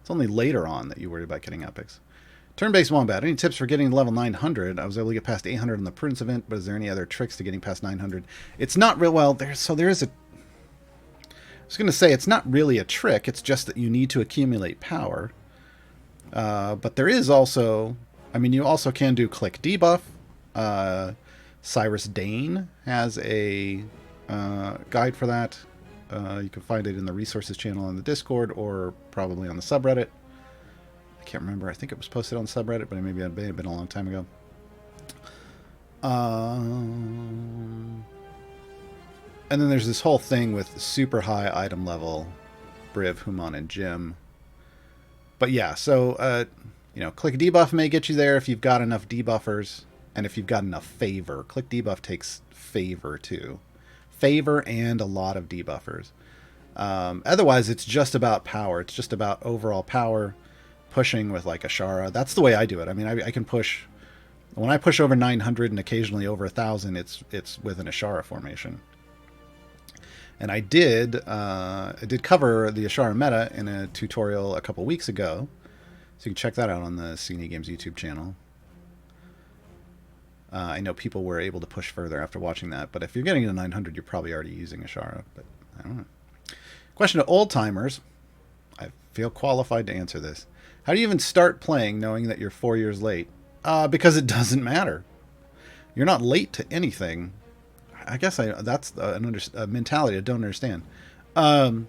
It's only later on that you worry about getting epics. Turn-based Wombat. Any tips for getting to level 900? I was able to get past 800 on the Prudence event, but is there any other tricks to getting past 900? It's not real well. There is a. I was going to say it's not really a trick. It's just that you need to accumulate power. But there is also. I mean, you also can do click debuff. Cyrus Dane has a guide for that. You can find it in the resources channel on the Discord, or probably on the subreddit. I can't remember. I think it was posted on the subreddit, but maybe it may have been a long time ago. And then there's this whole thing with super high item level, Briv, Human, and Jim. But yeah, so, click debuff may get you there if you've got enough debuffers, and if you've got enough favor. Click debuff takes favor too. Favor and a lot of debuffers. Otherwise, it's just about power. It's just about overall power. Pushing with like Ashara. That's the way I do it. I mean, I can push. When I push over 900 and occasionally over 1,000, it's with an Ashara formation. And I did cover the Ashara meta in a tutorial a couple weeks ago, so you can check that out on the CNE Games YouTube channel. I know people were able to push further after watching that, but if you're getting to 900, you're probably already using Ashara. But I don't know. Question to old timers. I feel qualified to answer this. How do you even start playing knowing that you're 4 years late? Because it doesn't matter. You're not late to anything. I guess that's a mentality I don't understand. You're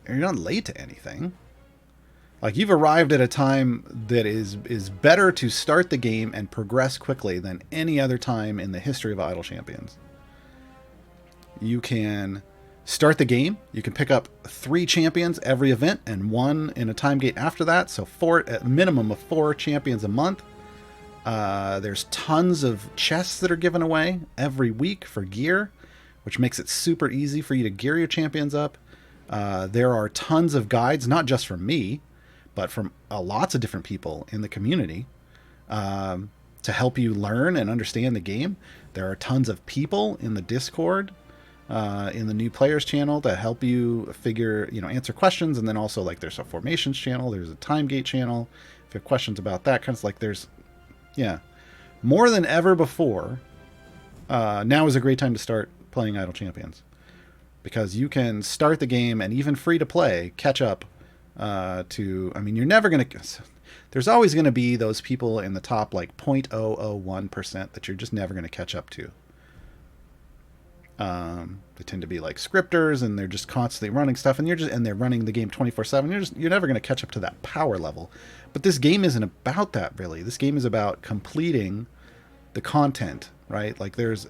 not late to anything. Like, you've arrived at a time that is better to start the game and progress quickly than any other time in the history of Idle Champions. You can start the game. You can pick up 3 champions every event and 1 in a time gate after that. So a minimum of 4 champions a month. There's tons of chests that are given away every week for gear, which makes it super easy for you to gear your champions up. There are tons of guides, not just from me, but from lots of different people in the community to help you learn and understand the game. There are tons of people in the Discord, in the new players channel, to help you answer questions. And then also, like, there's a formations channel, there's a time gate channel. If you have questions about that, kind of like more than ever before. Now is a great time to start playing Idle Champions, because you can start the game and even free to play catch up you're never going to. There's always going to be those people in the top, like 0.001% that you're just never going to catch up to. They tend to be like scripters, and they're just constantly running stuff, and they're running the game 24/7. You're never going to catch up to that power level. But this game isn't about that, really. This game is about completing the content, right? Like, there's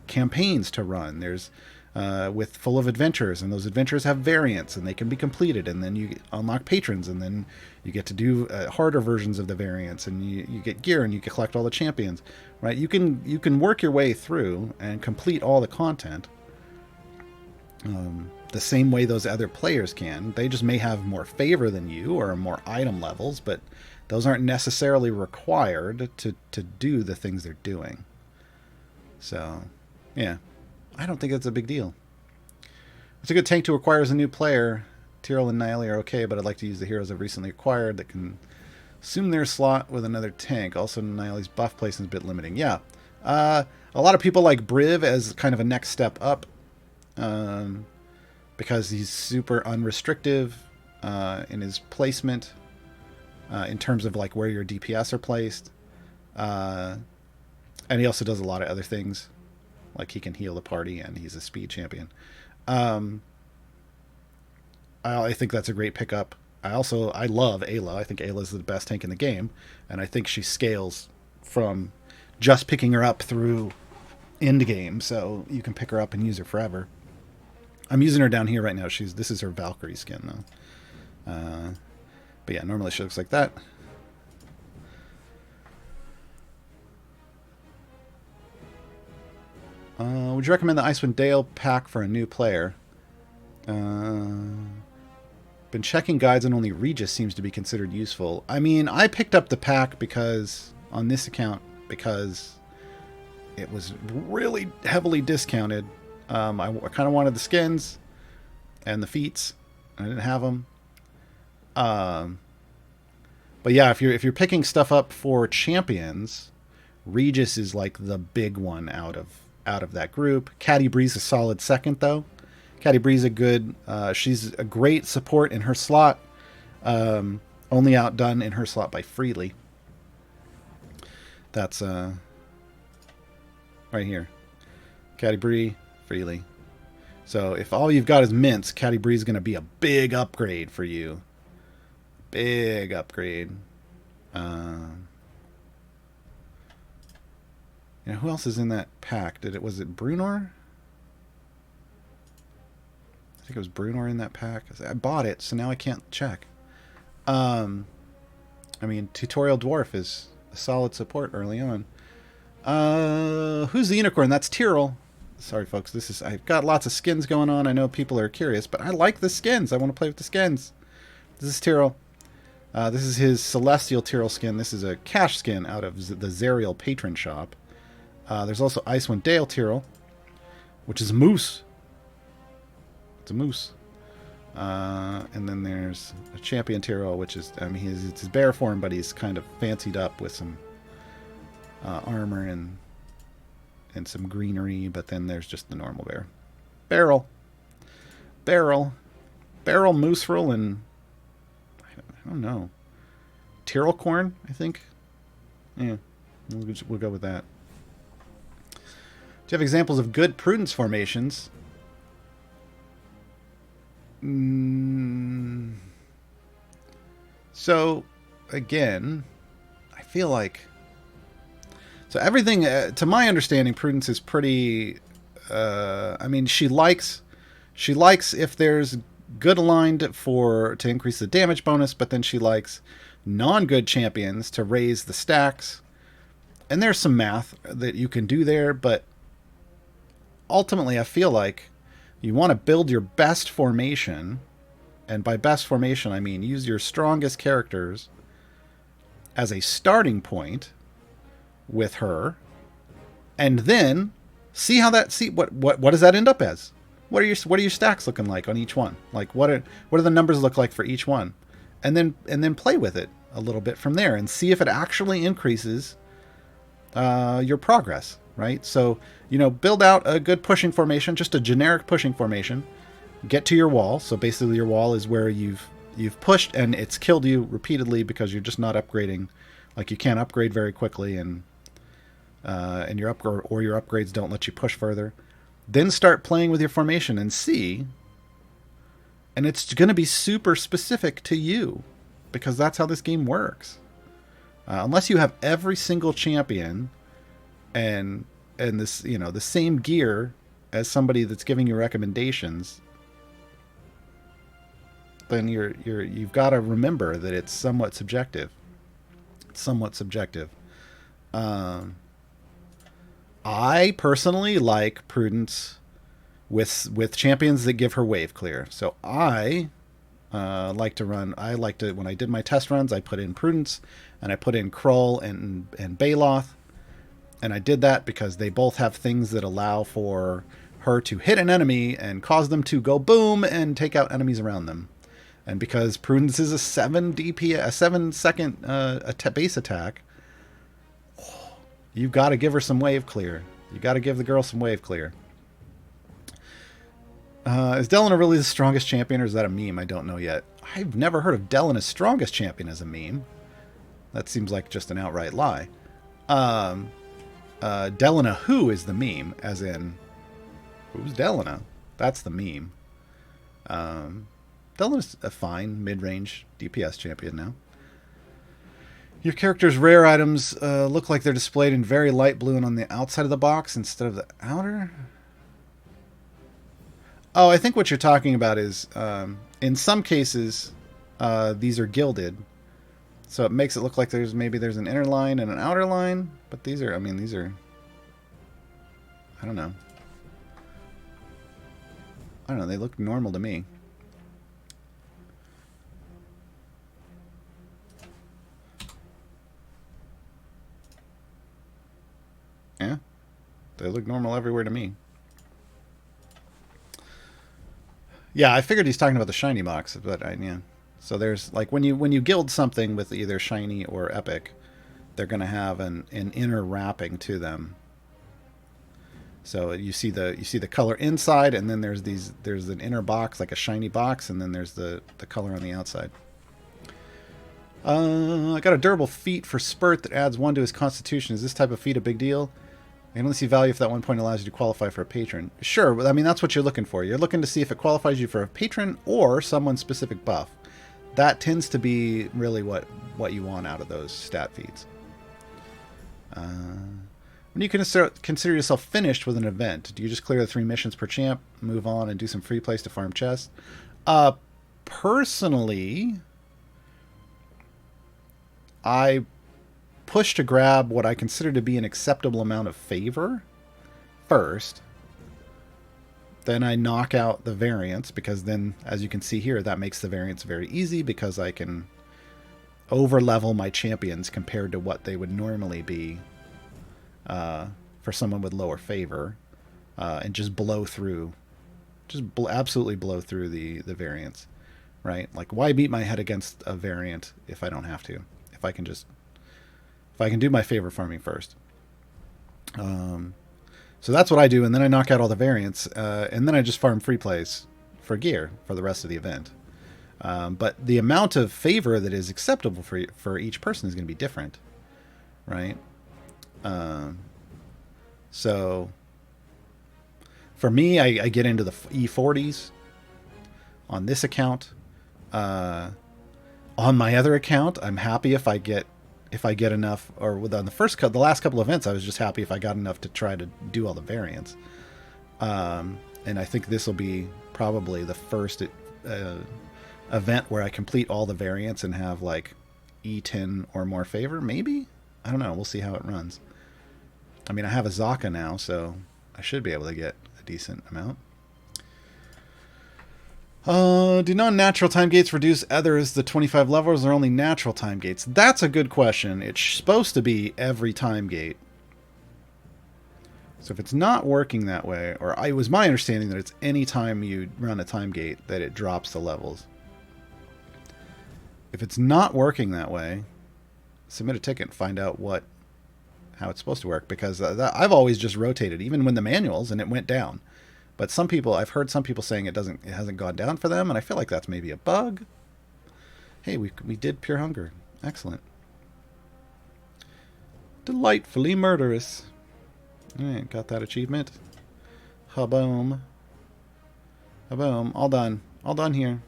campaigns to run. There's with full of adventures, and those adventures have variants, and they can be completed, and then you unlock patrons, and then you get to do harder versions of the variants, and you get gear, and you can collect all the champions, right? You can work your way through and complete all the content the same way those other players can. They just may have more favor than you or more item levels, but those aren't necessarily required to do the things they're doing. So, yeah, I don't think that's a big deal. It's a good tank to acquire as a new player. Tyrell and Nile are okay, but I'd like to use the heroes I've recently acquired that can assume their slot with another tank. Also, Nile's buff placement is a bit limiting. Yeah, a lot of people like Briv as kind of a next step up. Because he's super unrestrictive in his placement in terms of like where your DPS are placed, and he also does a lot of other things, like he can heal the party and he's a speed champion. I think that's a great pickup. I love Ayla. I think Ayla's the best tank in the game, and I think she scales from just picking her up through end game, so you can pick her up and use her forever. I'm using her down here right now. This is her Valkyrie skin, though. But yeah, normally she looks like that. Would you recommend the Icewind Dale pack for a new player? Been checking guides and only Regis seems to be considered useful. I mean, I picked up the pack on this account because it was really heavily discounted. I kind of wanted the skins and the feats. I didn't have them. But yeah, if you're picking stuff up for champions, Regis is like the big one out of that group. Caddy Bree's a solid second, though. Caddy Bree's she's a great support in her slot. Only outdone in her slot by Freely. That's right here. Caddy Bree, Freely. So if all you've got is mints, Caddy Bree's going to be a big upgrade for you. Big upgrade. Who else is in that pack? Was it Brunor? I think it was Brunor in that pack. I bought it, so now I can't check. I mean, Tutorial Dwarf is a solid support early on. Who's the unicorn? That's Tyrell. Sorry, folks. I've got lots of skins going on. I know people are curious, but I like the skins. I want to play with the skins. This is Tyrell. This is his Celestial Tyrell skin. This is a cash skin out of the Zerial patron shop. There's also Icewind Dale Tyrell, which is a moose. It's a moose. And then there's a Champion Tyrell, which is, it's his bear form, but he's kind of fancied up with some armor and some greenery, but then there's just the normal bear. Barrel, Mooserel, and I don't know. Tyrell corn, I think. Yeah, we'll go with that. Do you have examples of good prudence formations? So, again, I feel like... So everything, to my understanding, prudence is pretty... she likes if there's good aligned to increase the damage bonus, but then she likes non-good champions to raise the stacks. And there's some math that you can do there, but ultimately I feel like you want to build your best formation, and by best formation I mean use your strongest characters as a starting point with her, and then see what does that end up as? What are your stacks looking like on each one? Like what do the numbers look like for each one? And then play with it a little bit from there and see if it actually increases your progress, right? So, build out a good pushing formation, just a generic pushing formation. Get to your wall. So basically your wall is where you've pushed and it's killed you repeatedly because you're just not upgrading. Like you can't upgrade very quickly and your upgrades don't let you push further. Then start playing with your formation and see. And it's going to be super specific to you because that's how this game works. Unless you have every single champion and this, the same gear as somebody that's giving you recommendations, then you've got to remember that it's somewhat subjective. It's somewhat subjective. I personally like Prudence with champions that give her wave clear. So I like to run. I like to, when I did my test runs, I put in Prudence and I put in Krull and Baloth, and I did that because they both have things that allow for her to hit an enemy and cause them to go boom and take out enemies around them. And because Prudence is a 7 DP, a 7-second base attack, you've got to give her some wave clear. You got to give the girl some wave clear. Is Delina really the strongest champion, or is that a meme? I don't know yet. I've never heard of Delina's strongest champion as a meme. That seems like just an outright lie. Delina who is the meme, as in, who's Delina? That's the meme. Delina's a fine mid-range DPS champion now. Your character's rare items look like they're displayed in very light blue and on the outside of the box instead of the outer. Oh, I think what you're talking about is, in some cases, these are gilded. So it makes it look like there's an inner line and an outer line. But these are, I don't know. They look normal to me. Yeah, they look normal everywhere to me. Yeah, I figured he's talking about the shiny box, but yeah. So there's like when you guild something with either shiny or epic, they're going to have an inner wrapping to them. So you see the color inside, and then there's an inner box, like a shiny box, and then there's the color on the outside. I got a durable feat for Spurt that adds 1 to his constitution. Is this type of feat a big deal? I can only see value if that 1 point allows you to qualify for a patron. Sure, that's what you're looking for. You're looking to see if it qualifies you for a patron or someone's specific buff. That tends to be really what you want out of those stat feeds. When you consider yourself finished with an event, do you just clear the 3 missions per champ, move on, and do some free plays to farm chests? Personally, I push to grab what I consider to be an acceptable amount of favor first. Then I knock out the variants, because then, as you can see here, that makes the variants very easy because I can over-level my champions compared to what they would normally be for someone with lower favor, and just blow through, absolutely blow through the variants, right? Like, why beat my head against a variant if I don't have to? If I can do my favor farming first. So that's what I do, and then I knock out all the variants, and then I just farm free plays for gear for the rest of the event. But the amount of favor that is acceptable for each person is going to be different, right? So for me, I get into the E40s on this account. On my other account, I'm happy if I get enough, or on the last couple of events, I was just happy if I got enough to try to do all the variants. And I think this will be probably the first event where I complete all the variants and have like E10 or more favor, maybe? I don't know. We'll see how it runs. I mean, I have a Zaka now, so I should be able to get a decent amount. Do non-natural time gates reduce others the 25 levels, or only natural time gates? That's a good question. It's supposed to be every time gate. So if it's not working that way, or it was my understanding that it's any time you run a time gate that it drops the levels. If it's not working that way, submit a ticket and find out how it's supposed to work, because I've always just rotated, even when the manuals, and it went down. But I've heard some people saying it hasn't gone down for them, and I feel like that's maybe a bug. Hey, we did Pure Hunger. Excellent. Delightfully murderous. Alright, got that achievement. Haboom. Haboom. All done. All done here.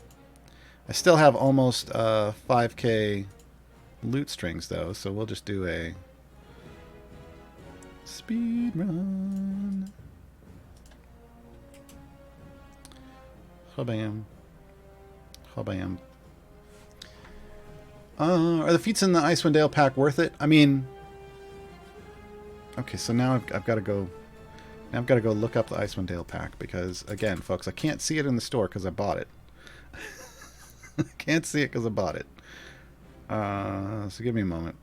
I still have almost 5k loot strings, though, so we'll just do a speed run. Habam. Habam. Are the feats in the Icewind Dale pack worth it? I mean, okay, so now I've got to go. Now I've got to go look up the Icewind Dale pack because, again, folks, I can't see it in the store because I bought it. I can't see it because I bought it. So give me a moment.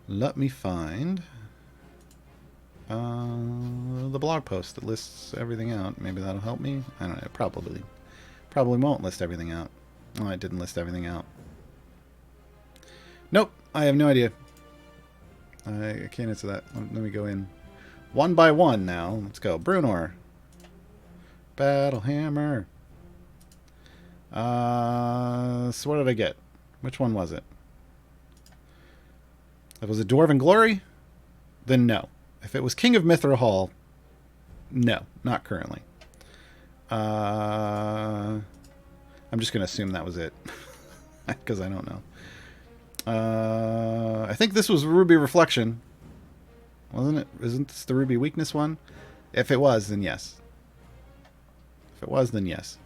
Let me find the blog post that lists everything out. Maybe that'll help me. I don't know. Probably won't list everything out. Oh, it didn't list everything out. Nope. I have no idea. I can't answer that. Let me go in one by one now. Let's go. Brunor. Battle Hammer. So what did I get? Which one was it? Was it Dwarven Glory? Then no. If it was King of Mithra Hall, no, not currently. I'm just going to assume that was it. Because I don't know. I think this was Ruby Reflection. Wasn't it? Isn't this the Ruby Weakness one? If it was, then yes. If it was, then yes.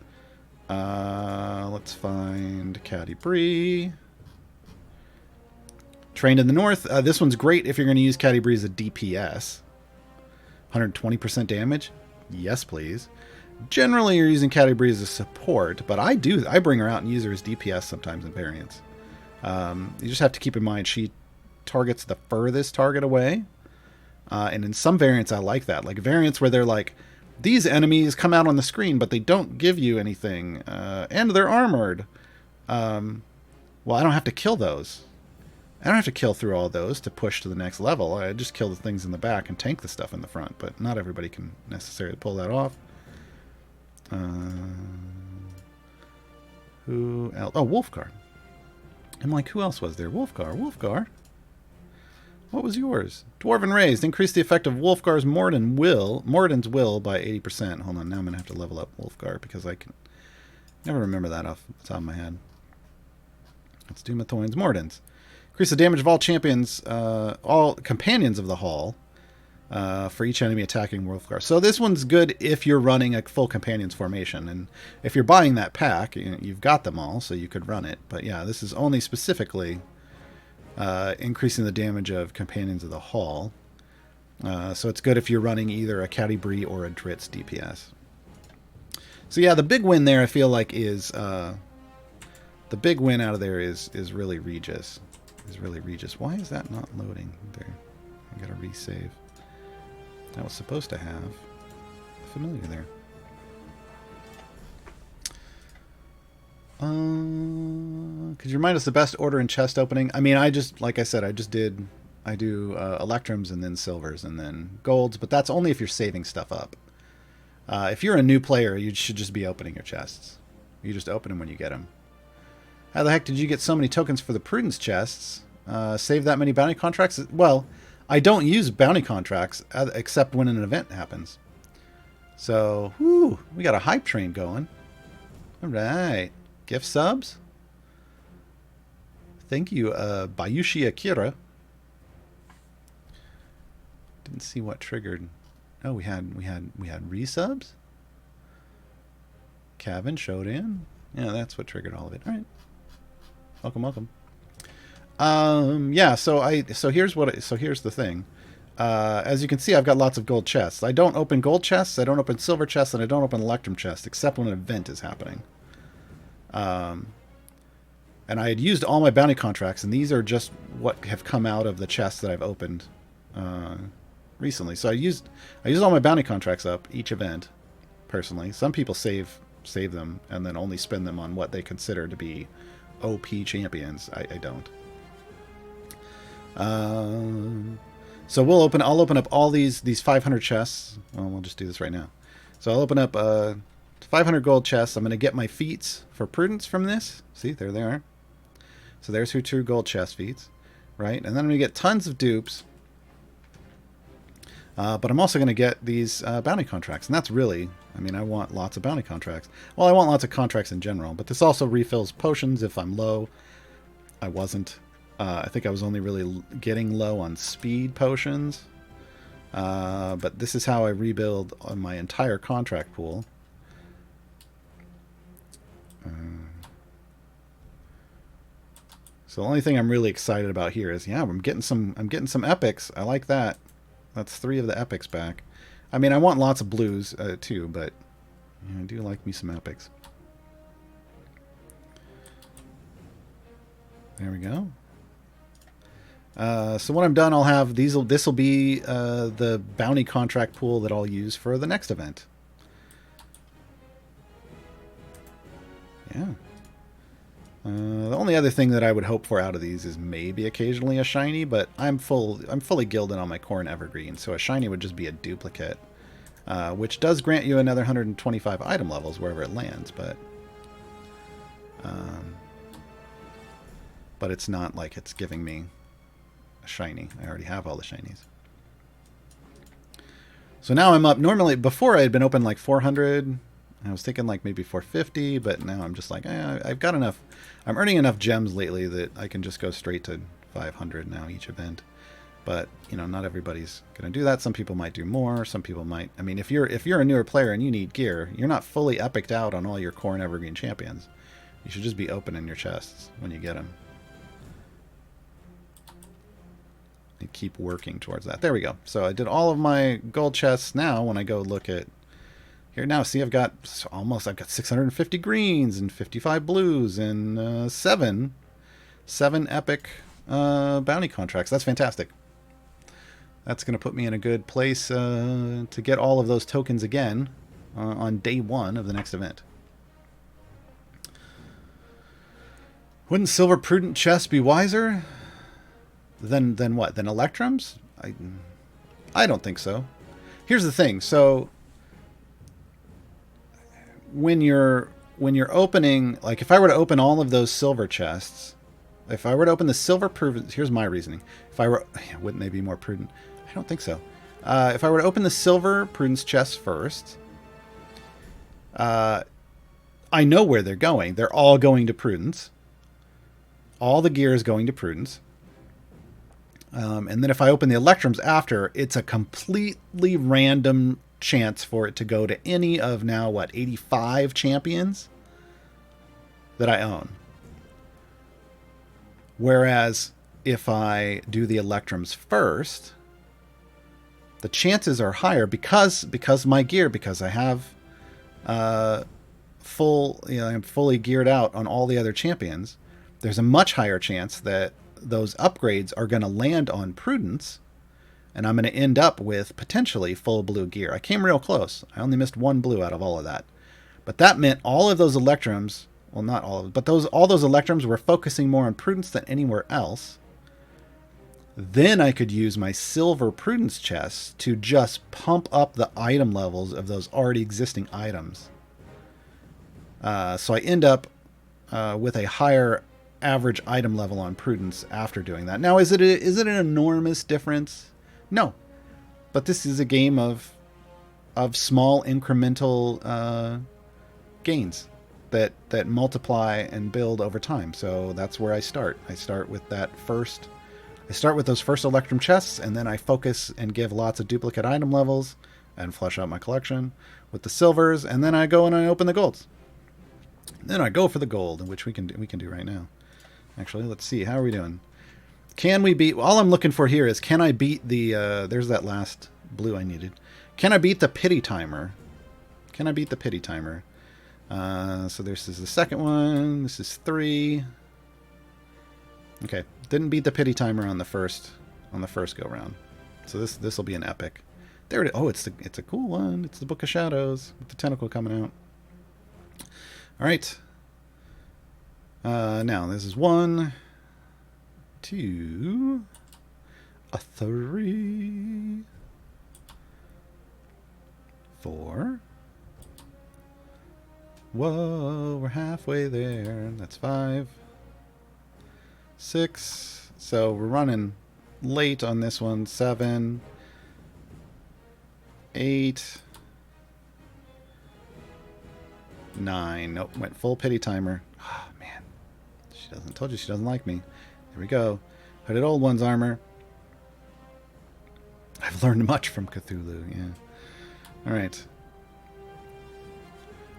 Let's find Caddy Bree. Trained in the North. This one's great if you're going to use Caddy Bree as a DPS. 120% damage? Yes, please. Generally, you're using Caddy Bree as a support, but I bring her out and use her as DPS sometimes in variants. You just have to keep in mind she targets the furthest target away. And in some variants, I like that. Like variants where they're like, these enemies come out on the screen, but they don't give you anything. And they're armored. Well, I don't have to kill those. I don't have to kill through all those to push to the next level. I just kill the things in the back and tank the stuff in the front. But not everybody can necessarily pull that off. Who else? Oh, Wolfgar. I'm like, who else was there? Wolfgar. Wolfgar. What was yours? Dwarven Raised. Increase the effect of Wolfgar's Moradin's will by 80%. Hold on, now I'm going to have to level up Wolfgar because I can never remember that off the top of my head. Let's do Mathoin's Moradin's. Increase the damage of all champions, all companions of the hall, for each enemy attacking Wolfgar. So this one's good if you're running a full companions formation. And if you're buying that pack, you've got them all, so you could run it. But yeah, this is only specifically increasing the damage of companions of the hall. So it's good if you're running either a Caddy Bree or a Dritz DPS. So yeah, the big win there I feel like is the big win out of there is really Regis. Why is that not loading there? I gotta resave. I was supposed to have familiar there. Could you remind us the best order in chest opening? I mean, like I said, I do Electrums and then Silvers and then Golds, but that's only if you're saving stuff up. If you're a new player, you should just be opening your chests. You just open them when you get them. How the heck did you get so many tokens for the Prudence chests? Save that many bounty contracts? Well, I don't use bounty contracts except when an event happens. So, whoo, we got a hype train going. All right. Gift subs. Thank you, Bayushi Akira. Didn't see what triggered. Oh, we had resubs. Kevin showed in. Yeah, that's what triggered all of it. All right. Welcome. Yeah, so here's the thing. As you can see, I've got lots of gold chests. I don't open gold chests, I don't open silver chests, and I don't open electrum chests, except when an event is happening. And I had used all my bounty contracts, and these are just what have come out of the chests that I've opened recently. So I used all my bounty contracts up each event, personally. Some people save them and then only spend them on what they consider to be OP champions. I don't. So I'll open up all these 500 chests. Well, we'll just do this right now. So I'll open up 500 gold chests. I'm going to get my feats for Prudence from this. See, there they are. So there's your 2 gold chest feats, right? And then I'm going to get tons of dupes. But I'm also going to get these bounty contracts. And that's really, I mean, I want lots of bounty contracts. Well, I want lots of contracts in general. But this also refills potions if I'm low. I wasn't. I think I was only really getting low on speed potions. But this is how I rebuild on my entire contract pool. So the only thing I'm really excited about here is, yeah, I'm getting some epics. I like that. That's 3 of the epics back. I mean, I want lots of blues too, but yeah, I do like me some epics. There we go. So when I'm done, I'll have these. This will be the bounty contract pool that I'll use for the next event. Yeah. The only other thing that I would hope for out of these is maybe occasionally a shiny, but I'm fully gilded on my Corn Evergreen, so a shiny would just be a duplicate, which does grant you another 125 item levels wherever it lands, but it's not like it's giving me a shiny. I already have all the shinies. So now I'm up. Normally, before I had been open like 400. I was thinking like maybe 450, but now I'm just like, I've got enough. I'm earning enough gems lately that I can just go straight to 500 now each event. But, you know, not everybody's going to do that. Some people might do more. Some people might. I mean, if you're a newer player and you need gear, you're not fully epicked out on all your Corn Evergreen champions. You should just be opening your chests when you get them. And keep working towards that. There we go. So I did all of my gold chests. Now when I go look at here now, see, I've got 650 greens and 55 blues and 7 epic bounty contracts. That's fantastic. That's going to put me in a good place to get all of those tokens again on day 1 of the next event. Wouldn't silver prudent chests be wiser than what? Than electrums? I don't think so. Here's the thing. So when you're opening, like if I were to open all of those silver chests, if I were to open the silver prudent, here's my reasoning. Wouldn't they be more prudent? I don't think so. If I were to open the silver prudence chests first, I know where they're going. They're all going to prudence. All the gear is going to prudence. And then if I open the electrums after, it's a completely random chance for it to go to any of now 85 champions that I own. Whereas if I do the electrums first, the chances are higher because my gear, because I have I'm fully geared out on all the other champions. There's a much higher chance that those upgrades are going to land on prudence, and I'm going to end up with potentially full blue gear. I came real close. I only missed 1 blue out of all of that. But that meant all of those electrums, well, not all of it, but all those electrums were focusing more on prudence than anywhere else. Then I could use my silver prudence chests to just pump up the item levels of those already existing items. So I end up with a higher average item level on prudence after doing that. Now, is it an enormous difference? No, but this is a game of small incremental gains that multiply and build over time. So that's where I start. I start with those first electrum chests, and then I focus and give lots of duplicate item levels and flesh out my collection with the silvers, and then I go and I open the golds. Then I go for the gold, which we can do right now. Actually, let's see. How are we doing? Can we beat... All I'm looking for here is, can I beat the... there's that last blue I needed. Can I beat the pity timer? Can I beat the pity timer? So this is the second one. This is 3. Okay. Didn't beat the pity timer on the first go round. So this will be an epic. There it is. Oh, it's a cool one. It's the Book of Shadows with the tentacle coming out. All right. Now this is 1, 2, a 3, 4. Whoa, we're halfway there. That's 5, 6. So we're running late on this one. 7, 8, 9. Nope, went full pity timer. Oh, man. Told you she doesn't like me. There we go. Hooded Old One's armor. I've learned much from Cthulhu, yeah. Alright.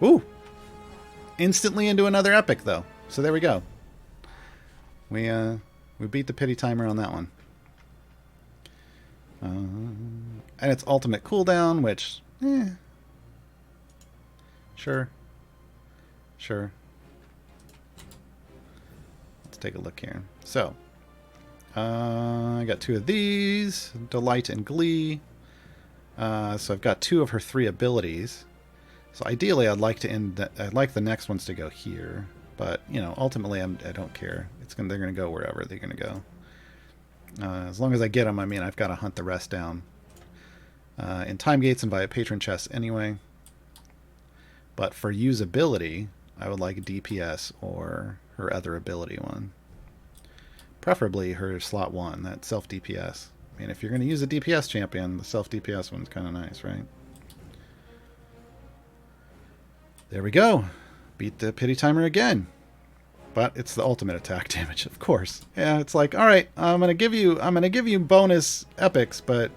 Ooh! Instantly into another epic, though. So there we go. We beat the pity timer on that one. And it's ultimate cooldown, which, sure. Sure. Let's take a look here. So, I got 2 of these, Delight and Glee. So I've got 2 of her 3 abilities. So ideally, I'd like the next ones to go here, but ultimately, I don't care. They're gonna go wherever they're gonna go. As long as I get them, I mean, I've got to hunt the rest down in time gates and via patron chests anyway. But for usability, I would like DPS or her other ability one. Preferably her slot 1, that self DPS. I mean, if you're going to use a DPS champion, the self DPS one's kind of nice, right? There we go. Beat the pity timer again. But it's the ultimate attack damage, of course. Yeah, it's like, all right, I'm gonna give you bonus epics, but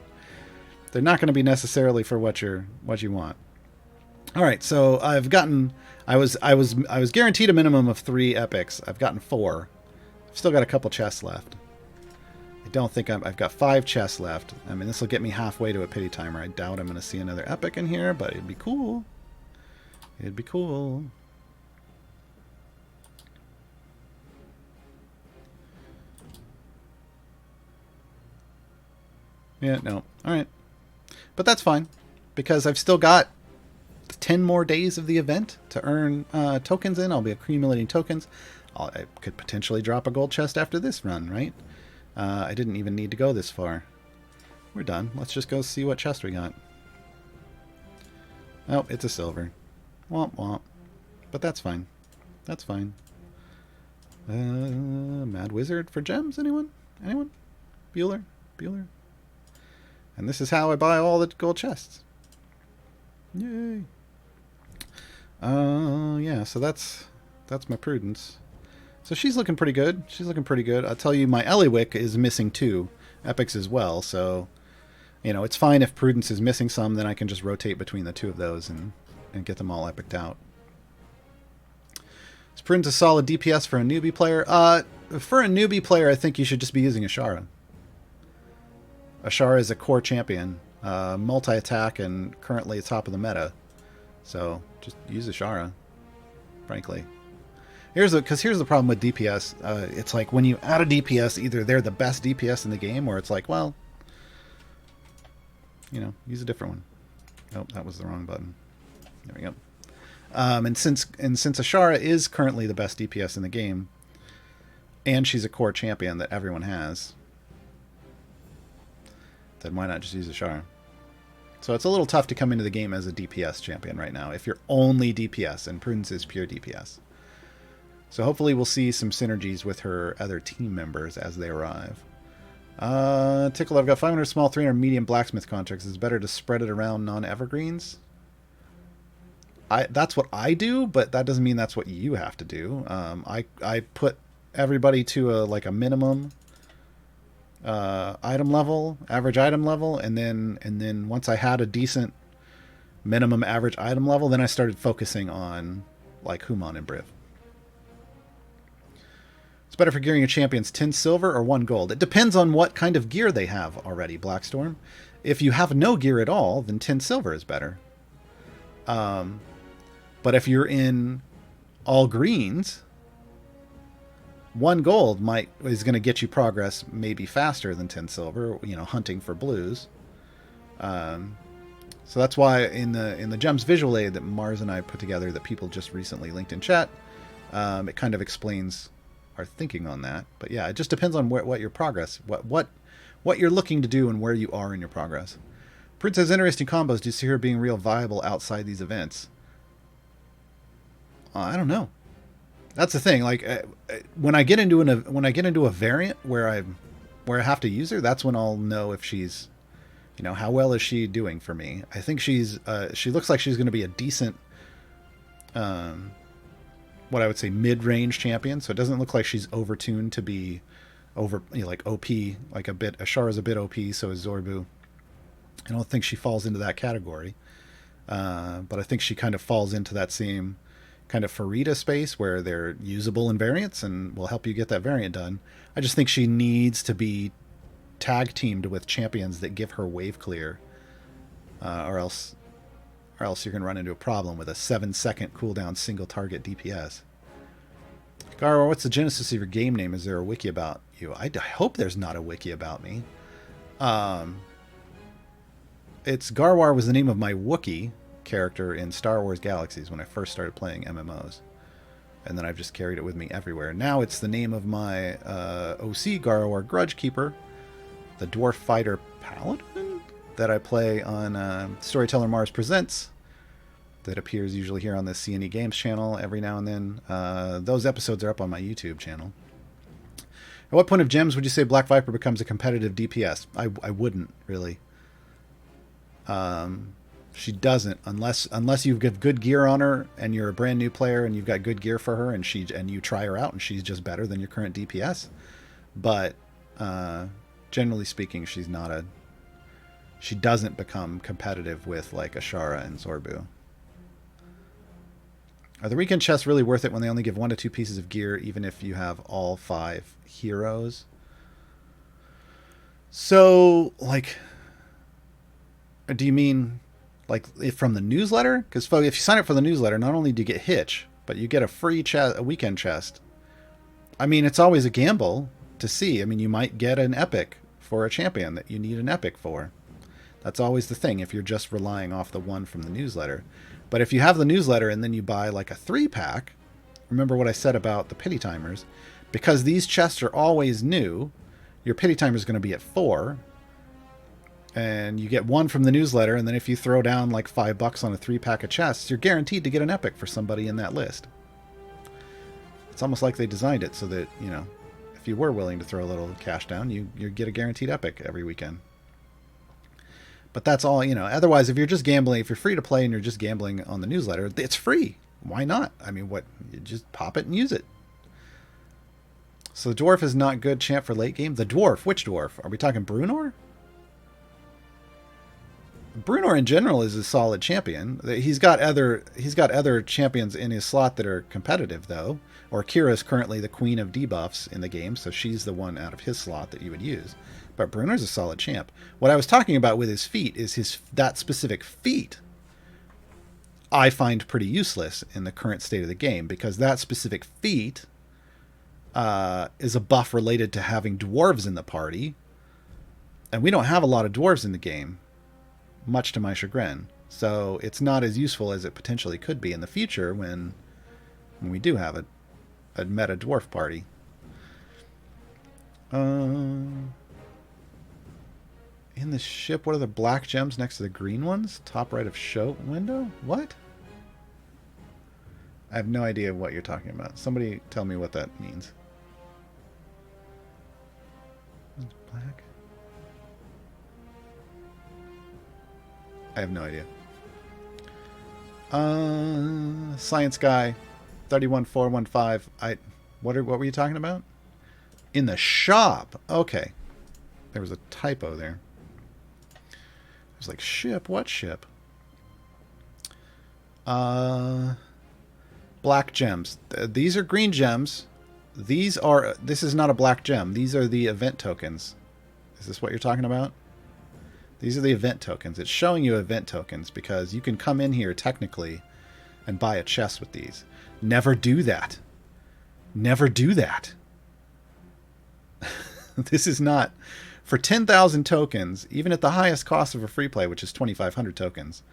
they're not going to be necessarily for what you want. All right, so I was guaranteed a minimum of 3 epics. I've gotten 4. I've still got a couple chests left. I don't think I've got 5 chests left. I mean, this will get me halfway to a pity timer. I doubt I'm going to see another epic in here, but it'd be cool. It'd be cool. Yeah, no. All right. But that's fine, because I've still got 10 more days of the event to earn tokens in. I'll be accumulating tokens. I could potentially drop a gold chest after this run, right? I didn't even need to go this far. We're done. Let's just go see what chest we got. Oh, it's a silver. Womp womp. But that's fine. That's fine. Mad Wizard for gems? Anyone? Anyone? Bueller? Bueller? And this is how I buy all the gold chests. Yay. Yeah, so that's my Prudence. So she's looking pretty good. She's looking pretty good. I'll tell you, my Eliwick is missing 2 epics as well. So, it's fine if Prudence is missing some. Then I can just rotate between the 2 of those and get them all epicked out. Is Prudence a solid DPS for a newbie player? For a newbie player, I think you should just be using Ashara. Ashara is a core champion, multi-attack, and currently top of the meta. So just use Ashara, frankly. Here's the problem with DPS. It's like when you add a DPS, either they're the best DPS in the game, or it's like, well, use a different one. Nope, that was the wrong button. There we go. And since Ashara is currently the best DPS in the game, and she's a core champion that everyone has, then why not just use Ashara? So it's a little tough to come into the game as a DPS champion right now if you're only DPS, and Prudence is pure DPS. So hopefully we'll see some synergies with her other team members as they arrive. Tickle, I've got 500 small, 300 medium blacksmith contracts. It's better to spread it around non-evergreens. That's what I do, but that doesn't mean that's what you have to do. I put everybody to a minimum item level, average item level, and then once I had a decent minimum average item level, then I started focusing on Human and Briv. It's better for gearing your champions 10 silver or 1 gold. It depends on what kind of gear they have already, Blackstorm. If you have no gear at all, then 10 silver is better. But if you're in all greens, 1 gold is going to get you progress maybe faster than 10 silver, hunting for blues. So that's why in the Gems visual aid that Mars and I put together that people just recently linked in chat, it kind of explains our thinking on that. But yeah, it just depends on what your progress, what you're looking to do and where you are in your progress. Prince has interesting combos. Do you see her being real viable outside these events? I don't know. That's the thing. When I get into a variant where I have to use her, that's when I'll know if she's, how well is she doing for me. I think she looks like she's going to be a decent, what I would say mid-range champion. So it doesn't look like she's overtuned to be OP, like a bit. Ashara's a bit OP, so is Zorbu. I don't think she falls into that category. But I think she kind of falls into that same kind of Farida space where they're usable in variants and will help you get that variant done. I just think she needs to be tag teamed with champions that give her wave clear, or else you're going to run into a problem with a 7-second cooldown single target DPS. Gaarawarr, what's the genesis of your game name? Is there a wiki about you? I hope there's not a wiki about me. It's Gaarawarr was the name of my Wookiee character in Star Wars Galaxies when I first started playing MMOs. And then I've just carried it with me everywhere. Now it's the name of my OC Gaarawarr Grudgekeeper, the Dwarf Fighter Paladin that I play on Storyteller Mars Presents, that appears usually here on the C&E Games channel every now and then. Those episodes are up on my YouTube channel. At what point of gems would you say Black Viper becomes a competitive DPS? I wouldn't, really. She doesn't, unless you've got good gear on her and you're a brand new player and you've got good gear for her and you try her out and she's just better than your current DPS. But generally speaking, she doesn't become competitive with like Ashara and Zorbu. Are the weekend chests really worth it when they only give 1 to 2 pieces of gear, even if you have all 5 heroes? So, like, do you mean like from the newsletter? Because if you sign up for the newsletter, not only do you get Hitch, but you get a free a weekend chest. I mean, it's always a gamble to see. I mean, you might get an epic for a champion that you need an epic for. That's always the thing if you're just relying off the one from the newsletter. But if you have the newsletter and then you buy like a 3-pack, remember what I said about the pity timers, because these chests are always new, your pity timer is going to be at 4, and you get 1 from the newsletter, and then if you throw down like $5 on a 3-pack of chests, you're guaranteed to get an epic for somebody in that list. It's almost like they designed it so that, you know, if you were willing to throw a little cash down, you get a guaranteed epic every weekend. But that's all, you know. Otherwise, if you're just gambling, if you're free to play and you're just gambling on the newsletter, it's free. Why not? I mean, you just pop it and use it. So the dwarf is not good champ for late game. The dwarf, which dwarf? Are we talking Brunor? Brunor in general is a solid champion. He's got other champions in his slot that are competitive though. Or Kira's currently the queen of debuffs in the game, so she's the one out of his slot that you would use. But Brunor's a solid champ. What I was talking about with his feat is that specific feat I find pretty useless in the current state of the game, because that specific feat is a buff related to having dwarves in the party. And we don't have a lot of dwarves in the game, much to my chagrin. So it's not as useful as it potentially could be in the future when we do have a meta dwarf party. In the ship, what are the black gems next to the green ones? Top right of show window? What? I have no idea what you're talking about. Somebody tell me what that means. Black? I have no idea. Science guy 31415. What were you talking about? In the shop. Okay. There was a typo there. I was like, ship? What ship? Black gems. These are green gems. This is not a black gem. These are the event tokens. Is this what you're talking about? These are the event tokens. It's showing you event tokens because you can come in here technically and buy a chest with these. Never do that. Never do that. This is not... For 10,000 tokens, even at the highest cost of a free play, which is 2,500 tokens,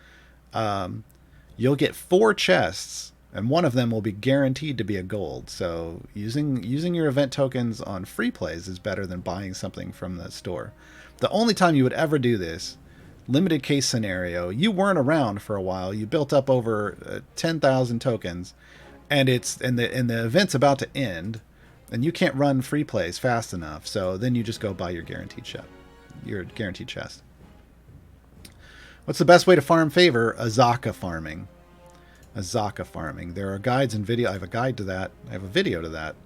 you'll get 4 chests, and one of them will be guaranteed to be a gold. So using your event tokens on free plays is better than buying something from the store. The only time you would ever do this, limited case scenario, you weren't around for a while, you built up over 10,000 tokens, and the event's about to end. And you can't run free plays fast enough, so then you just go buy your guaranteed chest. What's the best way to farm favor? Azaka farming. There are guides and video. I have a guide to that. I have a video to that.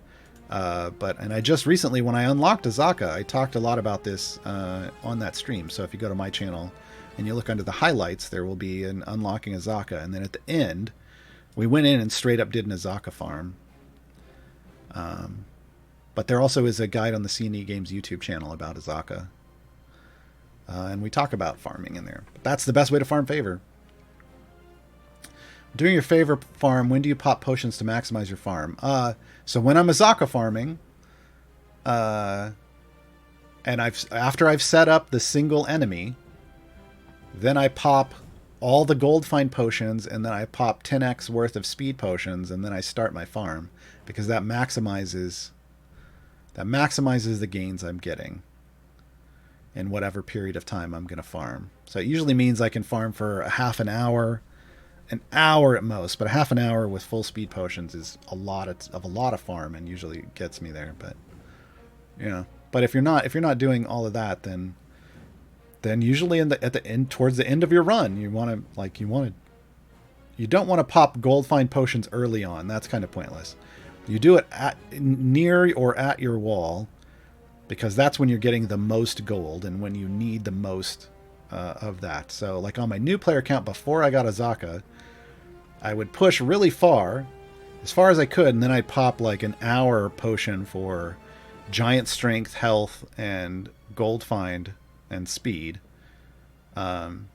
And I just recently, when I unlocked Azaka, I talked a lot about this on that stream. So if you go to my channel, and you look under the highlights, there will be an unlocking Azaka, and then at the end, we went in and straight up did an Azaka farm. But there also is a guide on the C&E Games YouTube channel about Azaka. And we talk about farming in there. But that's the best way to farm favor. During your favor farm, when do you pop potions to maximize your farm? So when I'm Azaka farming, and after I've set up the single enemy, then I pop all the gold find potions, and then I pop 10x worth of speed potions, and then I start my farm, because that maximizes the gains I'm getting in whatever period of time I'm going to farm. So it usually means I can farm for a half an hour at most, but a half an hour with full speed potions is a lot of farm, and usually gets me there. But but if you're not doing all of that, then usually at the end, towards the end of your run, you don't want to pop gold find potions early on. That's kind of pointless. You do it near or at your wall, because that's when you're getting the most gold and when you need the most of that. So like on my new player count before I got Azaka, I would push really far, as far as I could, and then I'd pop like an hour potion for giant strength, health, and gold find and speed. And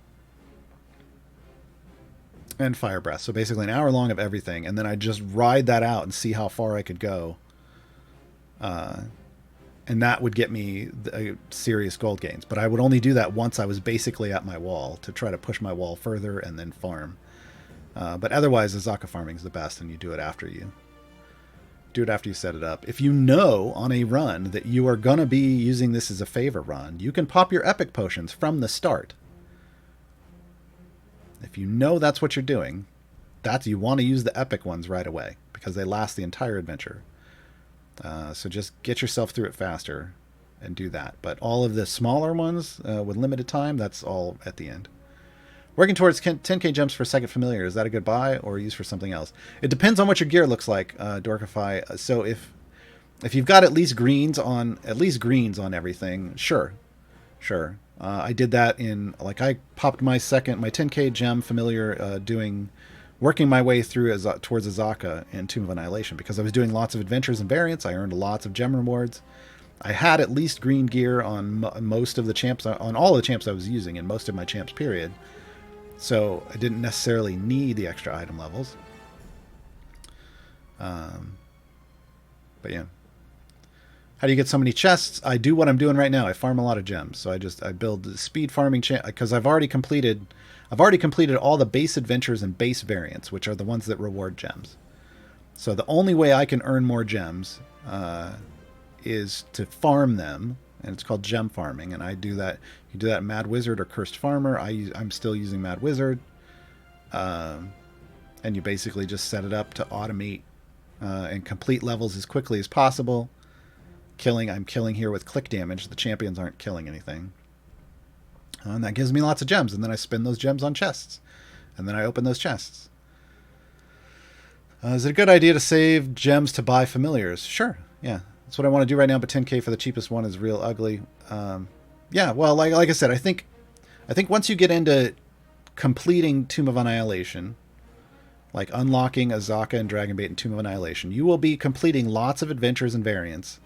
fire breath. So basically an hour long of everything, and then I just ride that out and see how far I could go. And that would get me serious gold gains. But I would only do that once I was basically at my wall, to try to push my wall further and then farm. But otherwise, Azaka farming is the best, and you do it after you set it up. If you know on a run that you are going to be using this as a favor run, you can pop your epic potions from the start. If you know that's what you're doing, you want to use the epic ones right away, because they last the entire adventure. So just get yourself through it faster and do that. But all of the smaller ones with limited time, that's all at the end. Working towards 10k gems for second familiar, is that a good buy or use for something else? It depends on what your gear looks like, Dorkify. So if you've got at least greens on everything, sure. I did that I popped my 10k gem familiar working my way through towards Azaka and Tomb of Annihilation, because I was doing lots of adventures and variants. I earned lots of gem rewards. I had at least green gear on most of the champs, on all the champs I was using in most of my champs period. So I didn't necessarily need the extra item levels. But yeah. How do you get so many chests? I do what I'm doing right now. I farm a lot of gems. So I build the speed farming because I've already completed all the base adventures and base variants, which are the ones that reward gems. So the only way I can earn more gems is to farm them, and it's called gem farming. And I do that. You do that in Mad Wizard or Cursed Farmer. I'm still using Mad Wizard, and you basically just set it up to automate and complete levels as quickly as possible. I'm killing here with click damage. The champions aren't killing anything. And that gives me lots of gems. And then I spend those gems on chests. And then I open those chests. Is it a good idea to save gems to buy familiars? Sure. Yeah. That's what I want to do right now. But 10k for the cheapest one is real ugly. Yeah. Well, like I said, I think once you get into completing Tomb of Annihilation, like unlocking Azaka and Dragonbait and Tomb of Annihilation, you will be completing lots of adventures and variants.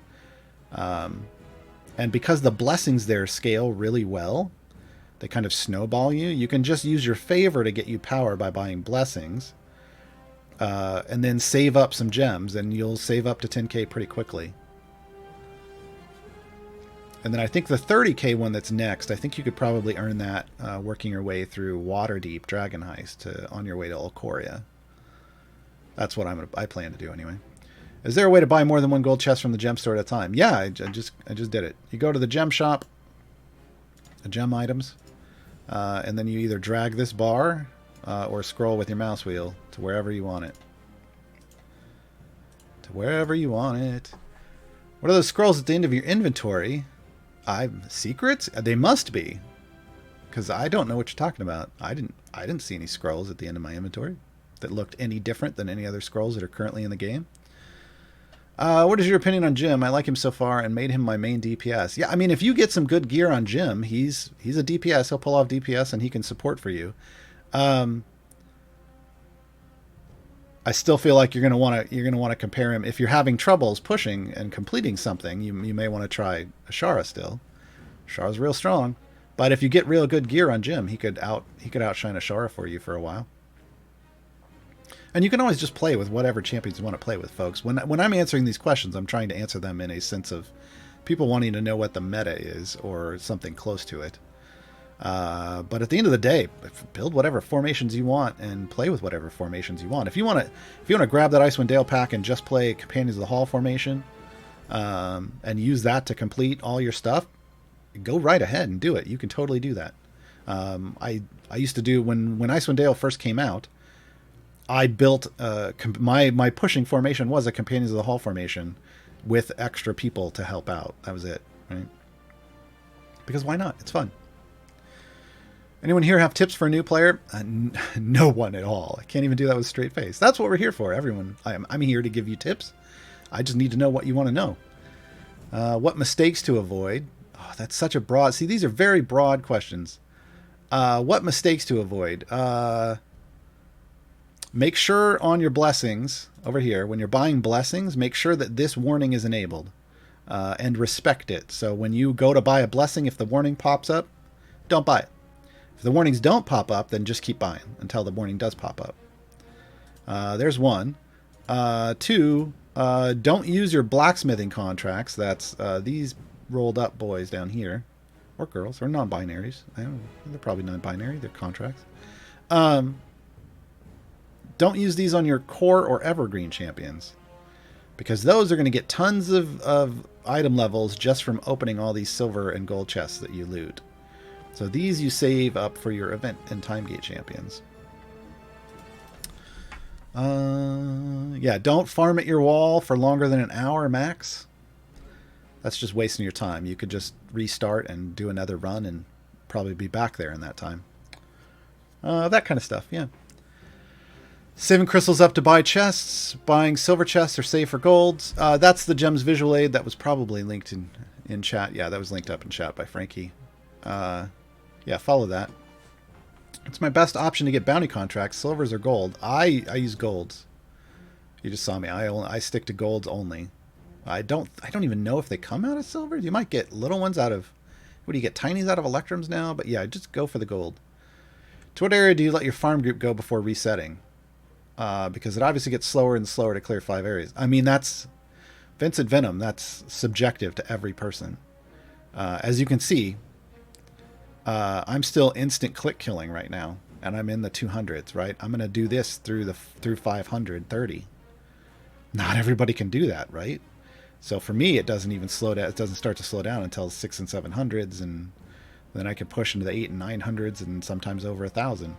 And because the blessings there scale really well, they kind of snowball you. You can just use your favor to get you power by buying blessings, and then save up some gems, and you'll save up to 10k pretty quickly. And then I think the 30k one that's next, I think you could probably earn that working your way through Waterdeep Dragon Heist on your way to Alcoria. That's what I plan to do anyway. Is there a way to buy more than one gold chest from the gem store at a time? Yeah, I just did it. You go to the gem shop, the gem items, and then you either drag this bar or scroll with your mouse wheel to wherever you want it. What are those scrolls at the end of your inventory? Secrets? They must be, because I don't know what you're talking about. I didn't see any scrolls at the end of my inventory that looked any different than any other scrolls that are currently in the game. What is your opinion on Jim? I like him so far and made him my main DPS. Yeah, I mean, if you get some good gear on Jim, he's a DPS. He'll pull off DPS and he can support for you. I still feel like you're gonna want to compare him. If you're having troubles pushing and completing something, you may want to try Ashara still. Ashara's real strong, but if you get real good gear on Jim, he could outshine Ashara for you for a while. And you can always just play with whatever champions you want to play with, folks. When I'm answering these questions, I'm trying to answer them in a sense of people wanting to know what the meta is or something close to it. But at the end of the day, build whatever formations you want and play with whatever formations you want. If you want to grab that Icewind Dale pack and just play Companions of the Hall formation, and use that to complete all your stuff, go right ahead and do it. You can totally do that. I used to do when Icewind Dale first came out. I built my pushing formation was a Companions of the Hall formation with extra people to help out. That was it, right? Because why not? It's fun. Anyone here have tips for a new player? No one at all. I can't even do that with a straight face. That's what we're here for, everyone. I'm here to give you tips. I just need to know what you want to know. What mistakes to avoid? Oh, that's such a broad... See, these are very broad questions. What mistakes to avoid? Make sure on your blessings, over here, when you're buying blessings, make sure that this warning is enabled. And respect it. So when you go to buy a blessing, if the warning pops up, don't buy it. If the warnings don't pop up, then just keep buying until the warning does pop up. There's one. Two, don't use your blacksmithing contracts. That's these rolled up boys down here. Or girls, or non-binaries. I don't know. They're probably non-binary. They're contracts. Don't use these on your core or evergreen champions, because those are going to get tons of item levels just from opening all these silver and gold chests that you loot. So these you save up for your event and time gate champions. Yeah, don't farm at your wall for longer than an hour max. That's just wasting your time. You could just restart and do another run and probably be back there in that time. That kind of stuff, yeah. Saving crystals up to buy chests. Buying silver chests or save for golds. That's the Gems visual aid that was probably linked in chat. Yeah, that was linked up in chat by Frankie. Yeah, follow that. It's my best option to get bounty contracts, silvers or gold. I use golds. You just saw me. I stick to golds only. I don't even know if they come out of silver. You might get little ones out of... What do you get? Tinies out of electrums now? But yeah, just go for the gold. To what area do you let your farm group go before resetting? Because it obviously gets slower and slower to clear 5 areas. I mean, that's... Vincent Venom, that's subjective to every person. As you can see... I'm still instant click killing right now, and I'm in the 200s, right? I'm going to do this through 530. Not everybody can do that, right? So for me, it doesn't even slow down. It doesn't start to slow down until 6 and 700s, and then I can push into the 8 and 900s, and sometimes over 1,000.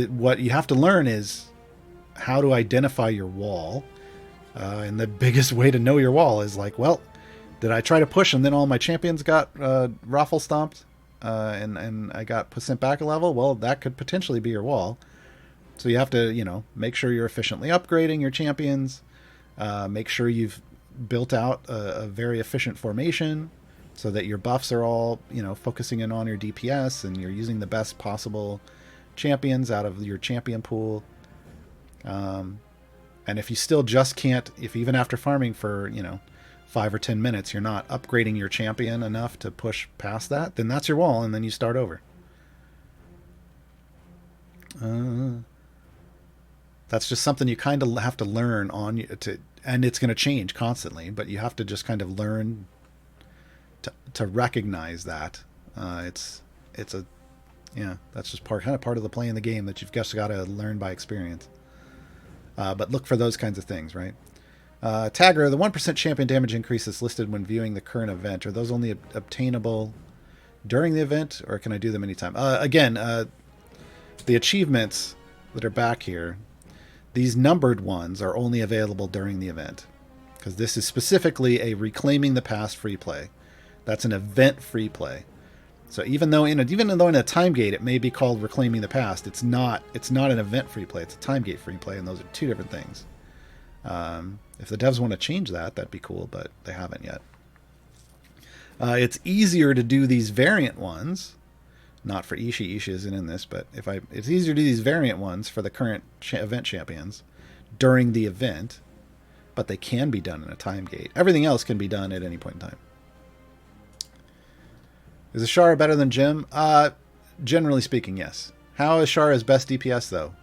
What you have to learn is how to identify your wall, and the biggest way to know your wall is like, well, did I try to push and then all my champions got raffle stomped and I got sent back a level? Well, that could potentially be your wall. So you have to, make sure you're efficiently upgrading your champions. Make sure you've built out a very efficient formation so that your buffs are all, focusing in on your DPS and you're using the best possible champions out of your champion pool. And if you still just can't, if even after farming for, 5 or 10 minutes, you're not upgrading your champion enough to push past that, then that's your wall, and then you start over. That's just something you kind of have to learn and it's going to change constantly, but you have to just kind of learn to recognize that. That's just part of the playing the game that you've just got to learn by experience. But look for those kinds of things, right? Tagger, the 1% champion damage increase is listed when viewing the current event. Are those only obtainable during the event, or can I do them anytime? Again, the achievements that are back here, these numbered ones are only available during the event, because this is specifically a Reclaiming the Past free play. That's an event free play. So even though in a time gate it may be called Reclaiming the Past, it's not an event free play. It's a time gate free play, and those are two different things. If the devs want to change that, that'd be cool, but they haven't yet. It's easier to do these variant ones, not for Ishii. Ishii isn't in this, but it's easier to do these variant ones for the current event champions during the event, but they can be done in a time gate. Everything else can be done at any point in time. Is Ashara better than Jim? Generally speaking, yes. How is Shara's best DPS, though?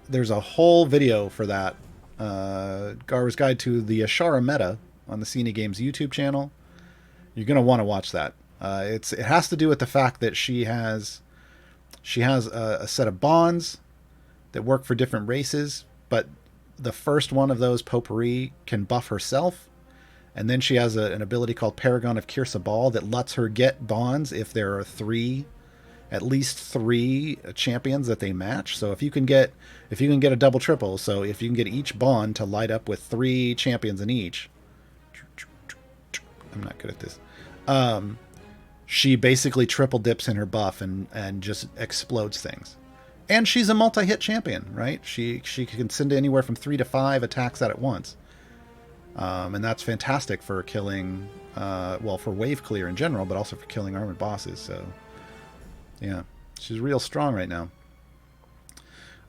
There's a whole video for that. Gaarawarr's Guide to the Ashara Meta on the Cine Games YouTube channel. You're going to want to watch that. It has to do with the fact that she has a set of bonds that work for different races, but the first one of those, Potpourri, can buff herself. And then she has an ability called Paragon of Kirsa Ball that lets her get bonds if there are at least three champions that they match. So if you can get a double triple, so if you can get each bond to light up with 3 champions in each, I'm not good at this. She basically triple dips in her buff and just explodes things. And she's a multi-hit champion, right? She can send anywhere from 3 to 5 attacks at once. And that's fantastic for killing, for wave clear in general, but also for killing armored bosses. So, yeah, she's real strong right now.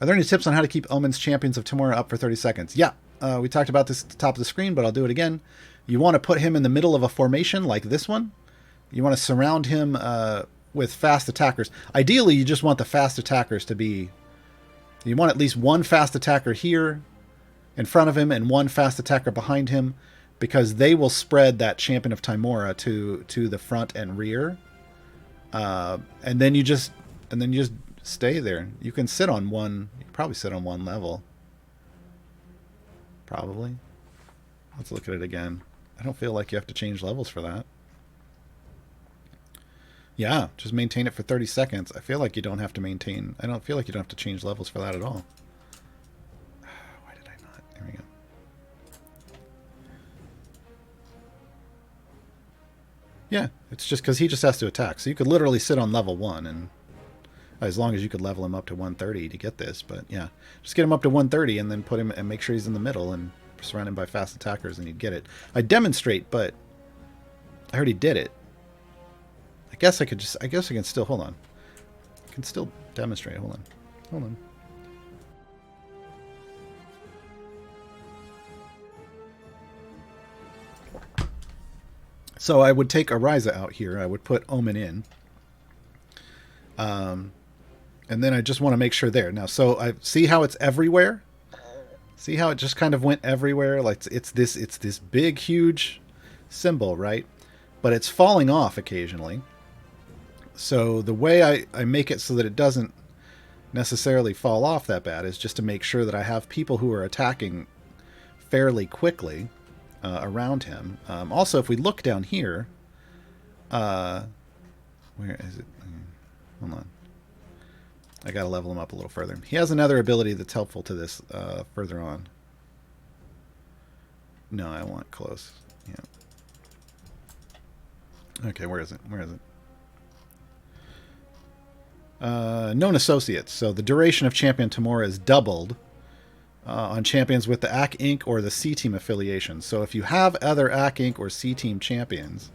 Are there any tips on how to keep Omen's Champions of Tomorrow up for 30 seconds? Yeah, we talked about this at the top of the screen, but I'll do it again. You want to put him in the middle of a formation like this one. You want to surround him with fast attackers. Ideally, you just want the fast attackers to be... You want at least one fast attacker here in front of him and one fast attacker behind him, because they will spread that Champion of Tymora to the front and rear. And then you just stay there. You can sit on one. You can probably sit on one level. Probably. Let's look at it again. I don't feel like you have to change levels for that. Yeah, just maintain it for 30 seconds. I feel like you don't have to maintain... I don't feel like you don't have to change levels for that at all. Why did I not? There we go. Yeah, it's just because he just has to attack. So you could literally sit on level 1, and as long as you could level him up to 130 to get this. But yeah, just get him up to 130 and then put him and make sure he's in the middle and surround him by fast attackers and you'd get it. I demonstrate, but I already did it. I guess I can still, hold on. I can still demonstrate. Hold on. So I would take Ariza out here. I would put Omen in. And then I just want to make sure there. Now, so I see how it's everywhere? See how it just kind of went everywhere? Like it's this big, huge symbol, right? But it's falling off occasionally. So the way I make it so that it doesn't necessarily fall off that bad is just to make sure that I have people who are attacking fairly quickly around him. Also, if we look down here, where is it? Hold on. I gotta level him up a little further. He has another ability that's helpful to this further on. No, I want close. Yeah. Okay, where is it? Known associates. So the duration of Champion Tymora is doubled on champions with the AC Inc. or the C-Team affiliation. So if you have other AC Inc. or C-Team champions...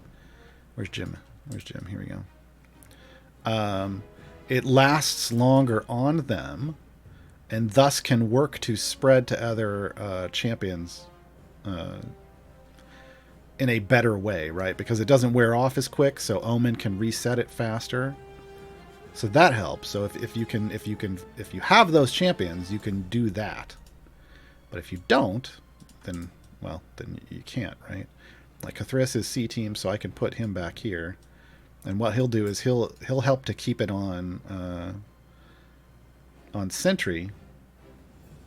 Where's Jim? Here we go. It lasts longer on them and thus can work to spread to other champions in a better way, right? Because it doesn't wear off as quick, so Omen can reset it faster. So that helps. So if you have those champions, you can do that. But if you don't, then you can't, right? Like Cathris is C-Team, so I can put him back here. And what he'll do is he'll help to keep it on Sentry.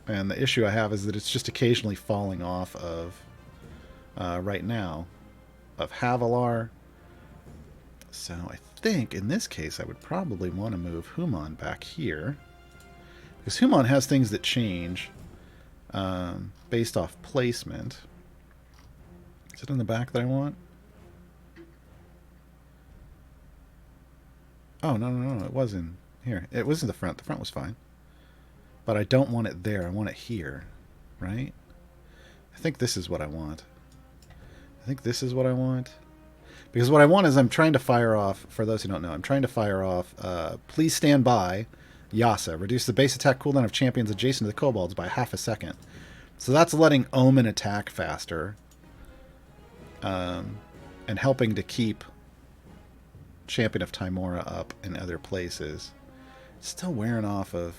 And the issue I have is that it's just occasionally falling off of right now of Havilar. So I think in this case I would probably want to move Human back here, because Human has things that change based off placement. Is it in the back that I want? Oh, no, it was in here. It was in the front. The front was fine. But I don't want it there. I want it here. right? I think this is what I want. Because what I want is I'm trying to fire off, for those who don't know, I'm trying to fire off Please Stand By, Yasa. Reduce the base attack cooldown of champions adjacent to the kobolds by half a second. So that's letting Omen attack faster. And helping to keep Champion of Tymora up in other places. Still wearing off of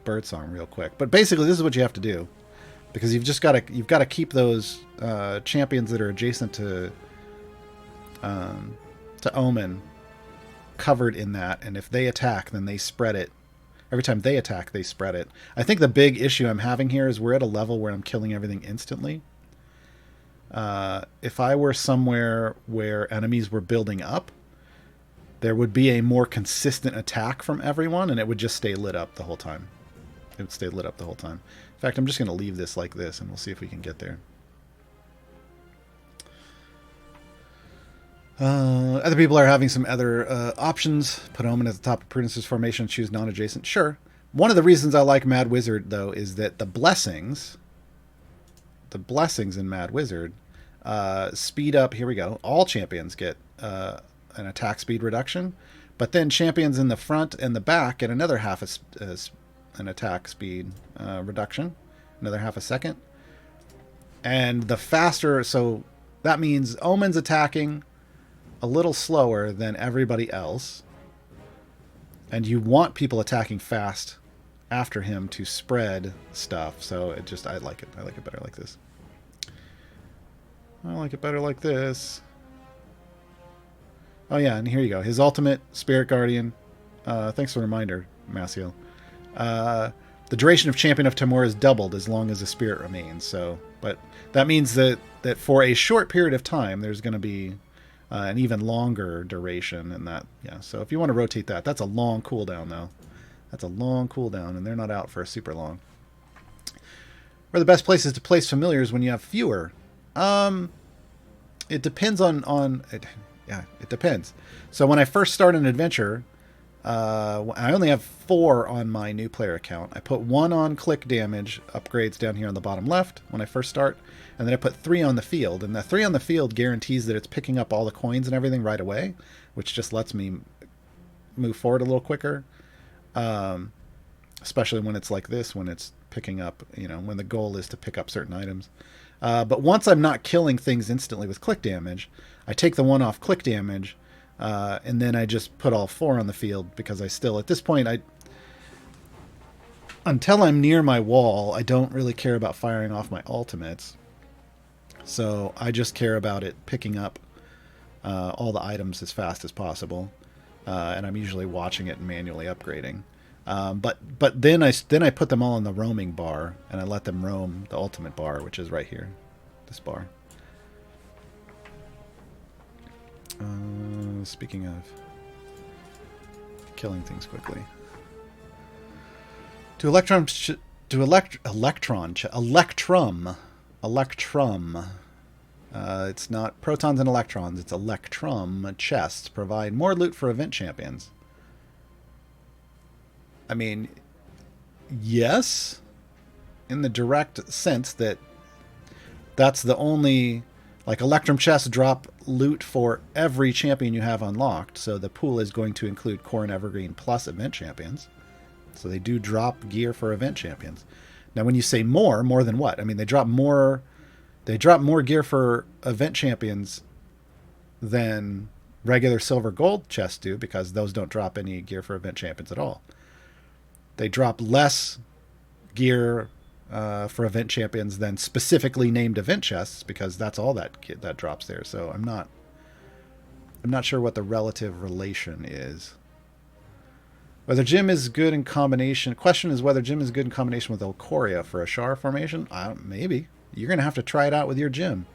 Birdsong real quick. But basically this is what you have to do. Because you've got to keep those champions that are adjacent to Omen covered in that, and if they attack, then they spread it. Every time they attack, they spread it. I think the big issue I'm having here is we're at a level where I'm killing everything instantly. If I were somewhere where enemies were building up, there would be a more consistent attack from everyone, and it would just stay lit up the whole time. It would stay lit up the whole time. In fact, I'm just going to leave this like this, and we'll see if we can get there. Other people are having some other options. Put Omen at the top of Prudence's formation, choose non-adjacent. Sure. One of the reasons I like Mad Wizard, though, is that the blessings in Mad Wizard speed up. Here we go. All champions get an attack speed reduction, but then champions in the front and the back get another half an attack speed reduction, another half a second. And the faster, so that means Omen's attacking a little slower than everybody else, and you want people attacking fast after him to spread stuff. So it just, I like it better like this. Oh yeah, and here you go, his ultimate, Spirit Guardian. Thanks for the reminder, Maciel. The duration of Champion of Tymora is doubled as long as the spirit remains. So, but that means that for a short period of time there's going to be an even longer duration in that. Yeah, so if you want to rotate that, that's a long cooldown though. That's a long cooldown, and they're not out for a super long. Where are the best places to place familiars when you have fewer? It depends on it. Yeah, it depends. So when I first start an adventure, I only have 4 on my new player account. I put 1 on click damage upgrades down here on the bottom left when I first start, and then I put 3 on the field. And the 3 on the field guarantees that it's picking up all the coins and everything right away, which just lets me move forward a little quicker. Especially when it's like this, when it's picking up, when the goal is to pick up certain items. But once I'm not killing things instantly with click damage, I take the 1 off click damage, and then I just put all 4 on the field, because I still, at this point, until I'm near my wall, I don't really care about firing off my ultimates. So I just care about it picking up all the items as fast as possible, and I'm usually watching it and manually upgrading. But then I put them all in the roaming bar, and I let them roam the ultimate bar, which is right here, this bar. Speaking of killing things quickly, Electrum. It's not protons and electrons. It's Electrum chests provide more loot for event champions. I mean, yes, in the direct sense that that's the only, like, Electrum chests drop loot for every champion you have unlocked, so the pool is going to include core and evergreen plus event champions. So they do drop gear for event champions. Now, when you say more than what? I mean, they drop more gear for event champions than regular silver gold chests do, because those don't drop any gear for event champions at all. They drop less gear for event champions than specifically named event chests, because that's all that drops there. So I'm not sure what the relative relation is. Whether Jim is good in combination. Question is whether Jim is good in combination with Elcoria for a Shar formation. Maybe. You're going to have to try it out with your Jim.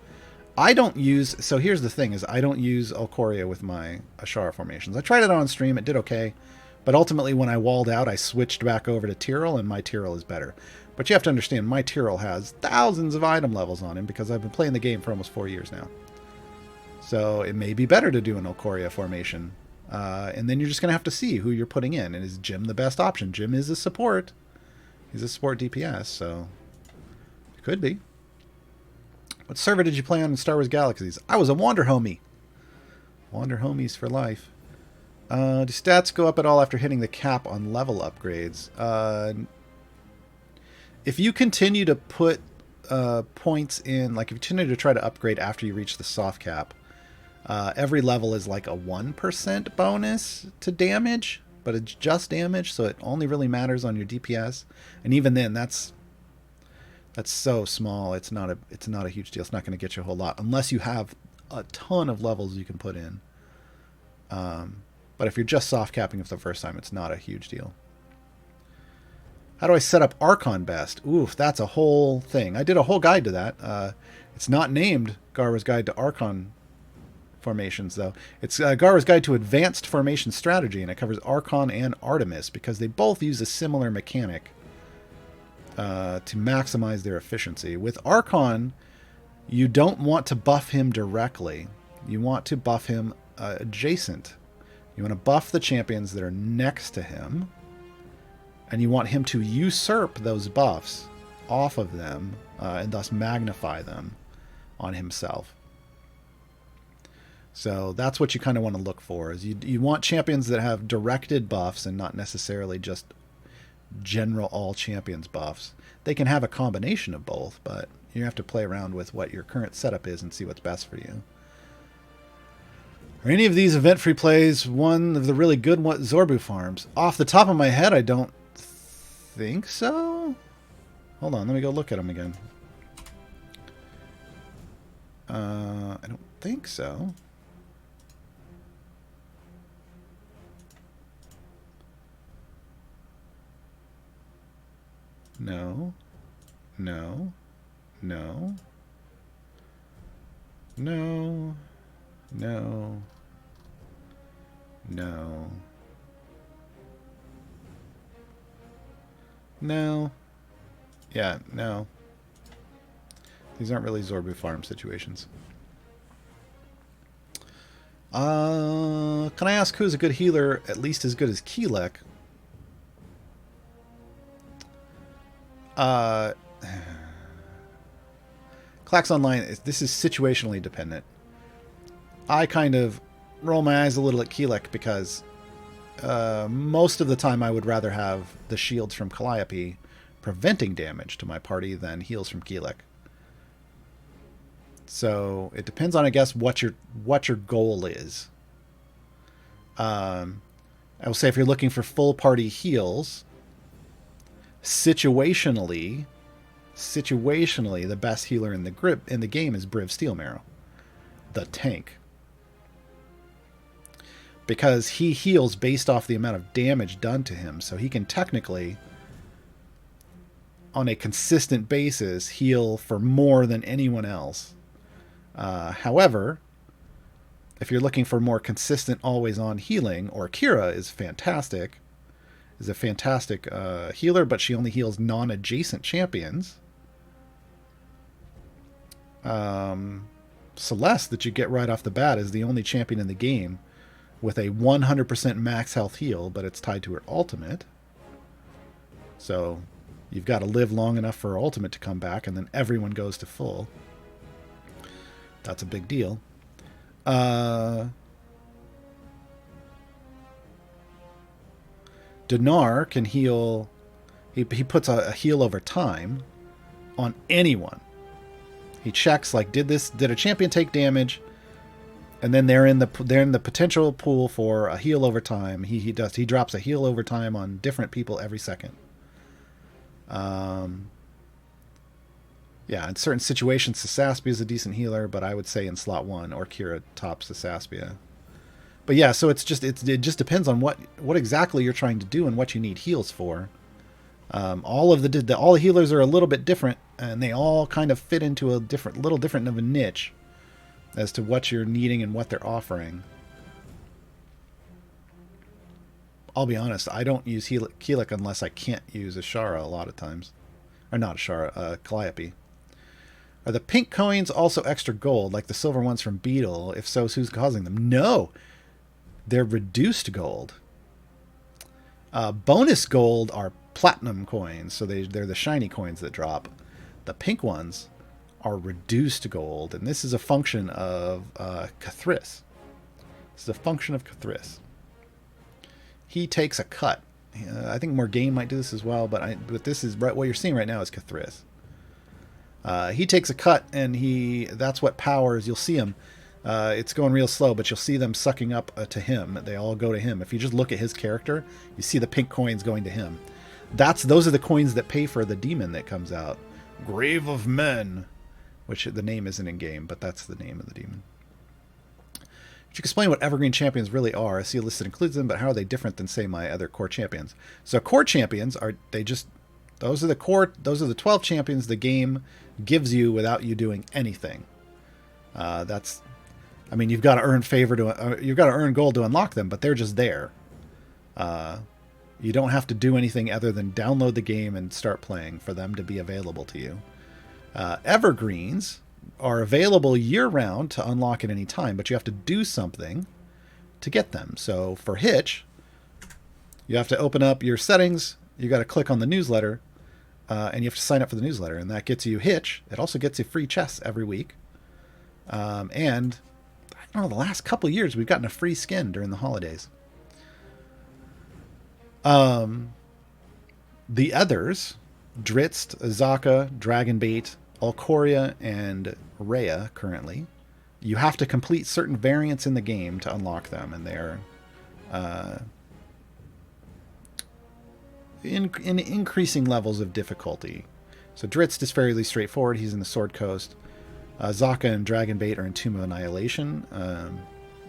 So here's the thing, is I don't use Elcoria with my Ashara formations. I tried it on stream, it did okay. But ultimately, when I walled out, I switched back over to Tyrell, and my Tyrell is better. But you have to understand, my Tyrell has thousands of item levels on him, because I've been playing the game for almost 4 years now. So it may be better to do an Elcoria formation. And then you're just going to have to see who you're putting in. And is Jim the best option? Jim is a support. He's a support DPS, so Could be. What server did you play on in Star Wars Galaxies? I was a Wander Homie. Wander Homies for life. Do stats go up at all after hitting the cap on level upgrades? If you continue to put points in, like if you continue to try to upgrade after you reach the soft cap, every level is like a 1% bonus to damage, but it's just damage, so it only really matters on your DPS. And even then, that's so small. It's not a huge deal. It's not going to get you a whole lot unless you have a ton of levels you can put in. But if you're just soft capping it for the first time, it's not a huge deal. How do I set up Archon best? Oof, that's a whole thing. I did a whole guide to that. It's not named Gaarawarr's Guide to Archon Formations, though. It's Gaarawarr's Guide to Advanced Formation Strategy, and it covers Archon and Artemis because they both use a similar mechanic to maximize their efficiency. With Archon, you don't want to buff him directly. You want to buff him adjacent. You want to buff the champions that are next to him, and you want him to usurp those buffs off of them and thus magnify them on himself. So that's what you kind of want to look for. Is you want champions that have directed buffs and not necessarily just general all champions buffs. They can have a combination of both, but you have to play around with what your current setup is and see what's best for you. Are any of these event free plays one of the really good Zorbu farms? Off the top of my head, I don't think so. Hold on, let me go look at them again. I don't think so. No. No. No. No. No. No. No. Yeah, no. These aren't really Zorbu farm situations. Can I ask who's a good healer, at least as good as Keelek? Clax Online, this is situationally dependent. I kind of roll my eyes a little at Keelek because most of the time I would rather have the shields from Calliope preventing damage to my party than heals from Keelek. So it depends on, I guess, what your goal is. I will say if you're looking for full party heals, situationally, the best healer in the game is Briv Steelmarrow, the tank. Because he heals based off the amount of damage done to him. So he can technically, on a consistent basis, heal for more than anyone else. However, if you're looking for more consistent, always-on healing, or Kira is fantastic. Is a fantastic healer, but she only heals non-adjacent champions. Celeste, that you get right off the bat, is the only champion in the game with a 100% max health heal, but it's tied to her ultimate. So you've got to live long enough for her ultimate to come back, and then everyone goes to full. That's a big deal. Dinar can heal. He puts a heal over time on anyone. He checks, like, did a champion take damage? And then they're in the potential pool for a heal over time. He drops a heal over time on different people every second. Yeah, in certain situations, Sasaspia is a decent healer, but I would say in slot 1 or Kira tops Sasaspia. But yeah, so it just depends on what exactly you're trying to do and what you need heals for. All the healers are a little bit different, and they all kind of fit into a little different of a niche as to what you're needing and what they're offering. I'll be honest, I don't use Keelek unless I can't use Ashara a lot of times. Or not Ashara, Calliope. Are the pink coins also extra gold, like the silver ones from Beetle? If so, who's causing them? No! They're reduced gold. Bonus gold are platinum coins, so they're the shiny coins that drop. The pink ones are reduced gold, and this is a function of Cathris. This is a function of Cathris. He takes a cut. I think Morgaine might do this as well, but this is right. What you're seeing right now is Cathris. He takes a cut, and that's what powers. You'll see him. It's going real slow, but you'll see them sucking up to him. They all go to him. If you just look at his character, you see the pink coins going to him. Those are the coins that pay for the demon that comes out. Grave of Men, which the name isn't in game, but that's the name of the demon. You can explain what evergreen champions really are. I see a list that includes them, but how are they different than, say, my other core champions? So core champions those are the 12 champions the game gives you without you doing anything. You've got to earn you've got to earn gold to unlock them, but they're just there. You don't have to do anything other than download the game and start playing for them to be available to you. Evergreens are available year-round to unlock at any time, but you have to do something to get them. So for Hitch, you have to open up your settings, you got to click on the newsletter, and you have to sign up for the newsletter, and that gets you Hitch. It also gets you free chests every week. And I don't know, the last couple of years we've gotten a free skin during the holidays. The others, Dritz, Azaka, Dragonbait, Alcoria, and Rhea currently, you have to complete certain variants in the game to unlock them, and they're in increasing levels of difficulty. So Dritz is fairly straightforward. He's in the Sword Coast. Zaka and Dragonbait are in Tomb of Annihilation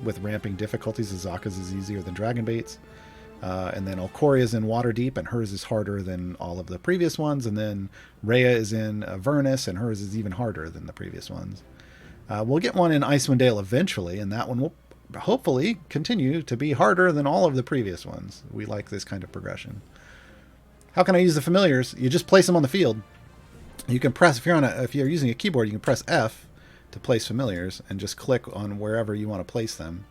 with ramping difficulties. Zaka's is easier than Dragonbait's. And then Alcoria's in Waterdeep, and hers is harder than all of the previous ones. And then Rhea is in Avernus, and hers is even harder than the previous ones. We'll get one in Icewind Dale eventually, and that one will hopefully continue to be harder than all of the previous ones. We like this kind of progression. How can I use the familiars? You just place them on the field. You can press, if you're using a keyboard, you can press F to place familiars and just click on wherever you want to place them.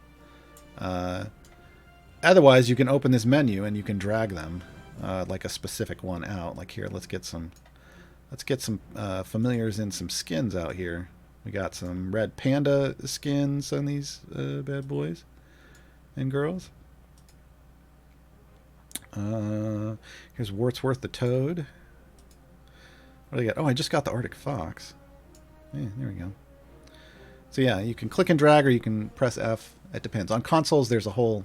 Otherwise, you can open this menu and you can drag them, like a specific one out. Like here, let's get some familiars and some skins out here. We got some red panda skins on these bad boys and girls. Here's Wordsworth the Toad. What do I got? Oh, I just got the Arctic Fox. Yeah, there we go. So yeah, you can click and drag, or you can press F. It depends. On consoles, there's a whole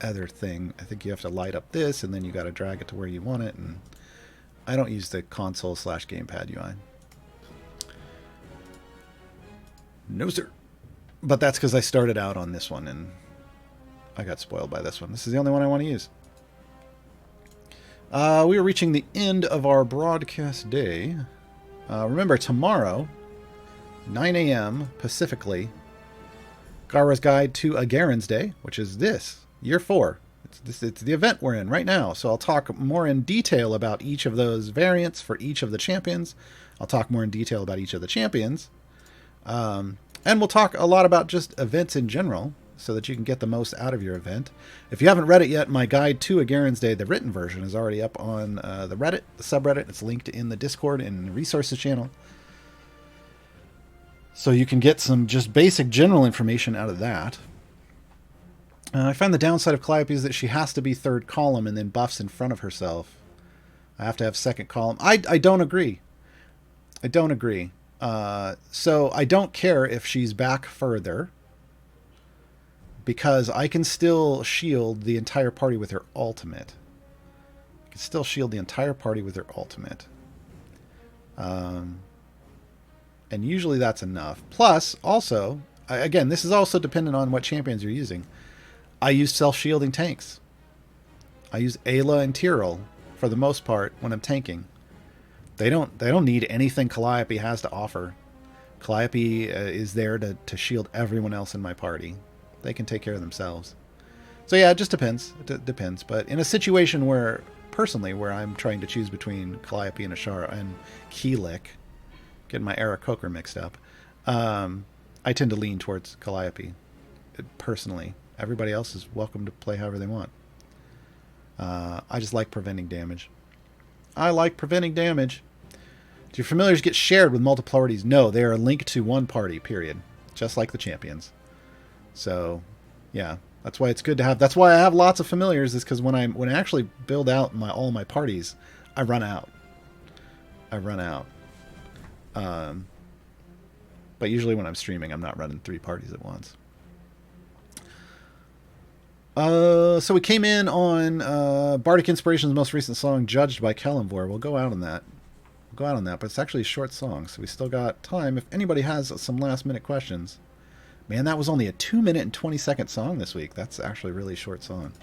other thing. I think you have to light up this, and then you got to drag it to where you want it. And I don't use the console/gamepad UI. No, sir. But that's because I started out on this one, and I got spoiled by this one. This is the only one I want to use. We are reaching the end of our broadcast day. Remember, tomorrow, 9 a.m. Pacifically, Gaarawarr's Guide to a Garen's Day, which is this, Year 4. It's the event we're in right now. So I'll talk more in detail about each of those variants for each of the champions. I'll talk more in detail about each of the champions. And we'll talk a lot about just events in general, so that you can get the most out of your event. If you haven't read it yet, my Guide to a Garen's Day, the written version, is already up on the Reddit, the subreddit. It's linked in the Discord and the resources channel. So you can get some just basic general information out of that. I find the downside of Calliope is that she has to be third column and then buffs in front of herself. I have to have second column. I don't agree. I don't agree. So I don't care if she's back further, because I can still shield the entire party with her ultimate. I can still shield the entire party with her ultimate. And usually that's enough. Plus, also, again, this is also dependent on what champions you're using. I use self-shielding tanks. I use Ayla and Tyrell for the most part when I'm tanking. They don't need anything Calliope has to offer. Calliope is there to shield everyone else in my party. They can take care of themselves. So yeah, it just depends. It depends. But in a situation where, personally, where I'm trying to choose between Calliope and Ashara and Keelik, getting my Era Coker mixed up, I tend to lean towards Calliope, personally. Everybody else is welcome to play however they want. I just like preventing damage. I like preventing damage. Do your familiars get shared with multiple parties? No, they are linked to one party, period. Just like the champions. So, yeah. That's why it's good to have. That's why I have lots of familiars, is because when I actually build out all my parties, I run out. But usually when I'm streaming, I'm not running 3 parties at once. So we came in on Bardic Inspiration's most recent song, Judged by Gaarawarr. We'll go out on that. But it's actually a short song, so we still got time. If anybody has some last-minute questions. Man, that was only a 2-minute and 20-second song this week. That's actually a really short song.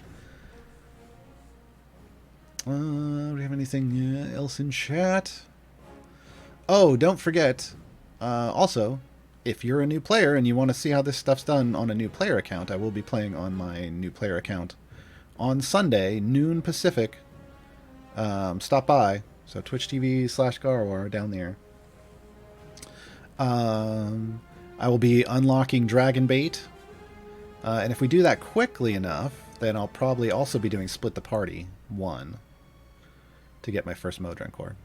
Do we have anything else in chat? Oh, don't forget. Also, if you're a new player and you want to see how this stuff's done on a new player account, I will be playing on my new player account on Sunday, noon Pacific. Stop by. So Twitch TV/Gaarawarr down there. I will be unlocking Dragon Bait. And if we do that quickly enough, then I'll probably also be doing Split the Party 1 to get my first Modron core.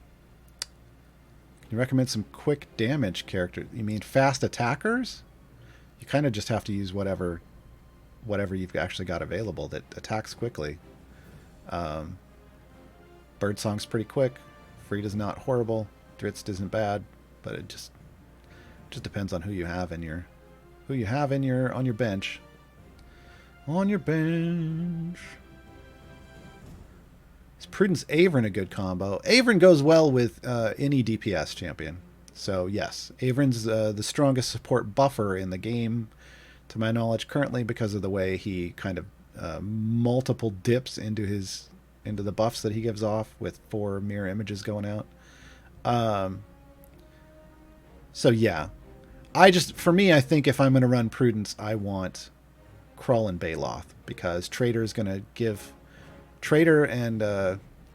Can you recommend some quick damage characters? You mean fast attackers? You kind of just have to use whatever you've actually got available that attacks quickly. Birdsong's pretty quick. Frida's not horrible. Dritz isn't bad, but it just depends on who you have on your bench. On your bench. Is Prudence Avern a good combo? Avern goes well with any DPS champion. So yes, Avern's the strongest support buffer in the game, to my knowledge, currently, because of the way he kind of multiple dips into the buffs that he gives off with 4 mirror images going out. So yeah, for me, I think if I'm going to run Prudence, I want Krull and Baloth, because Trader is going to give Trader and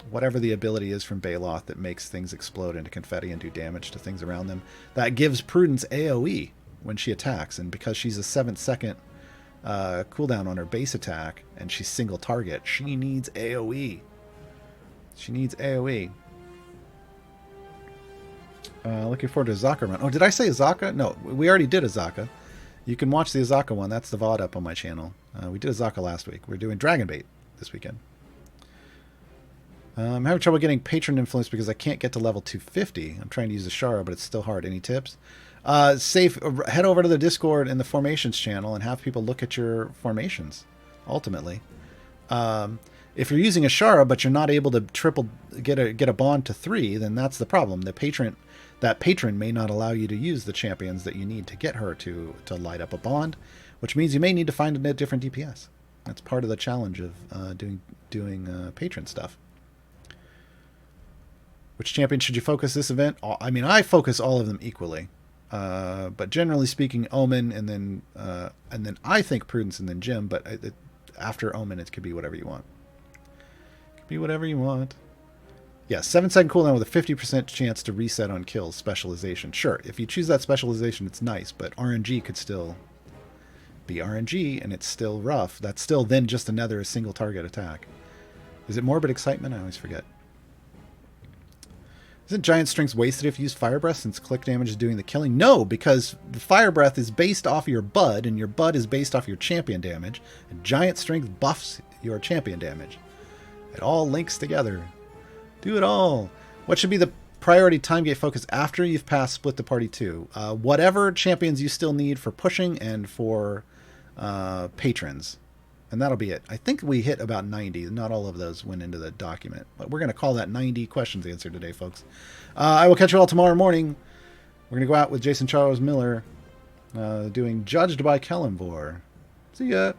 whatever the ability is from Baloth that makes things explode into confetti and do damage to things around them. That gives Prudence AoE when she attacks, and because she's a 7-second cooldown on her base attack and she's single target, she needs AoE. Looking forward to Azaka run. Oh, did I say Azaka? No, we already did Azaka. You can watch the Azaka one. That's the VOD up on my channel. We did Azaka last week. We're doing Dragon Bait this weekend. I'm having trouble getting patron influence because I can't get to level 250. I'm trying to use the Shara, but it's still hard. Any tips? Head over to the Discord and the Formations channel and have people look at your formations, ultimately. If you're using a Shara, but you're not able to get a bond to 3, then that's the problem. That patron may not allow you to use the champions that you need to get her to light up a bond, which means you may need to find a different DPS. That's part of the challenge of doing patron stuff. Which champion should you focus this event? I mean, I focus all of them equally, but generally speaking, Omen, and then I think Prudence, and then Jim. But after Omen, it could be whatever you want. Yeah, 7-second cooldown with a 50% chance to reset on kills. Specialization. Sure, if you choose that specialization, it's nice, but RNG could still be RNG, and it's still rough. That's still then just another single target attack. Is it Morbid Excitement? I always forget. Isn't Giant Strength wasted if you use Fire Breath, since click damage is doing the killing? No, because the Fire Breath is based off your Bud, and your Bud is based off your champion damage, and Giant Strength buffs your champion damage. It all links together. Do it all. What should be the priority time gate focus after you've passed Split the Party 2? Whatever champions you still need for pushing and for patrons. And that'll be it. I think we hit about 90. Not all of those went into the document. But we're going to call that 90 questions answered today, folks. I will catch you all tomorrow morning. We're going to go out with Jason Charles Miller doing Judged by Gaarawarr. See ya.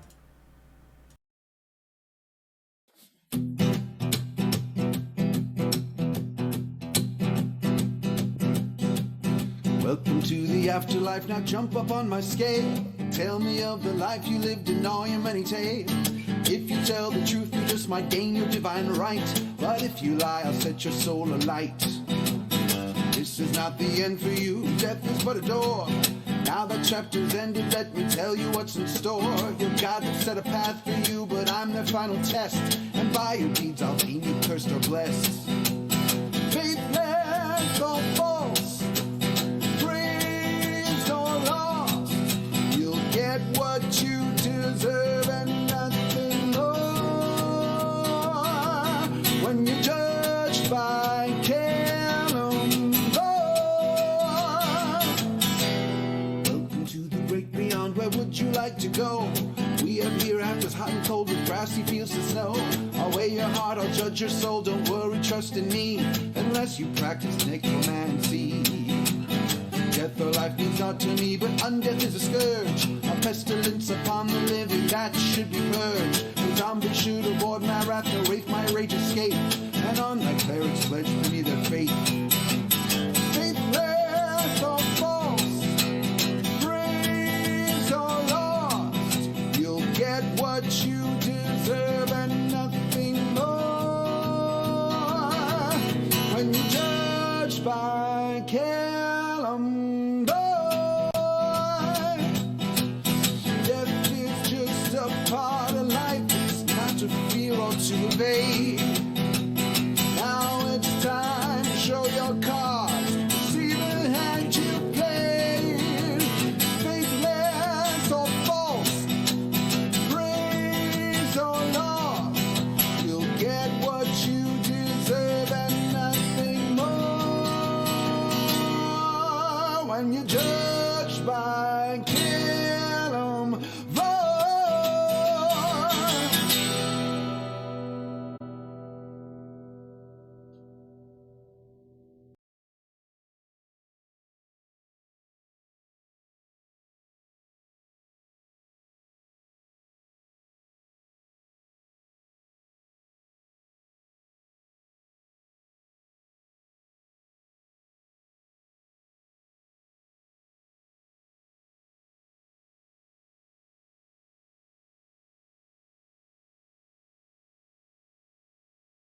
Welcome to the afterlife, now jump up on my scale. Tell me of the life you lived in all your many tales. If you tell the truth, you just might gain your divine right. But if you lie, I'll set your soul alight. This is not the end for you, death is but a door. Now that chapter's ended, let me tell you what's in store. Your God will set a path for you, but I'm their final test. And by your deeds, I'll deem you cursed or blessed. Faithless, all fall. deserve and nothing more. When you're judged by welcome to the great beyond. Where would you like to go? We have hereafter's hot and cold with grassy fields to snow. I'll weigh your heart, I'll judge your soul. Don't worry, trust in me, unless you practice necromancy. Death or life means naught to me, but undeath is a scourge, a pestilence upon the living that should be purged. The zombie should avoid my wrath, the wraith my rage escape, and on thy clerics pledge for me their faith. Faithless or false, praise or lost, you'll get what you deserve and nothing more. When you're judged by death is just a part of life. It's not to fear or to evade.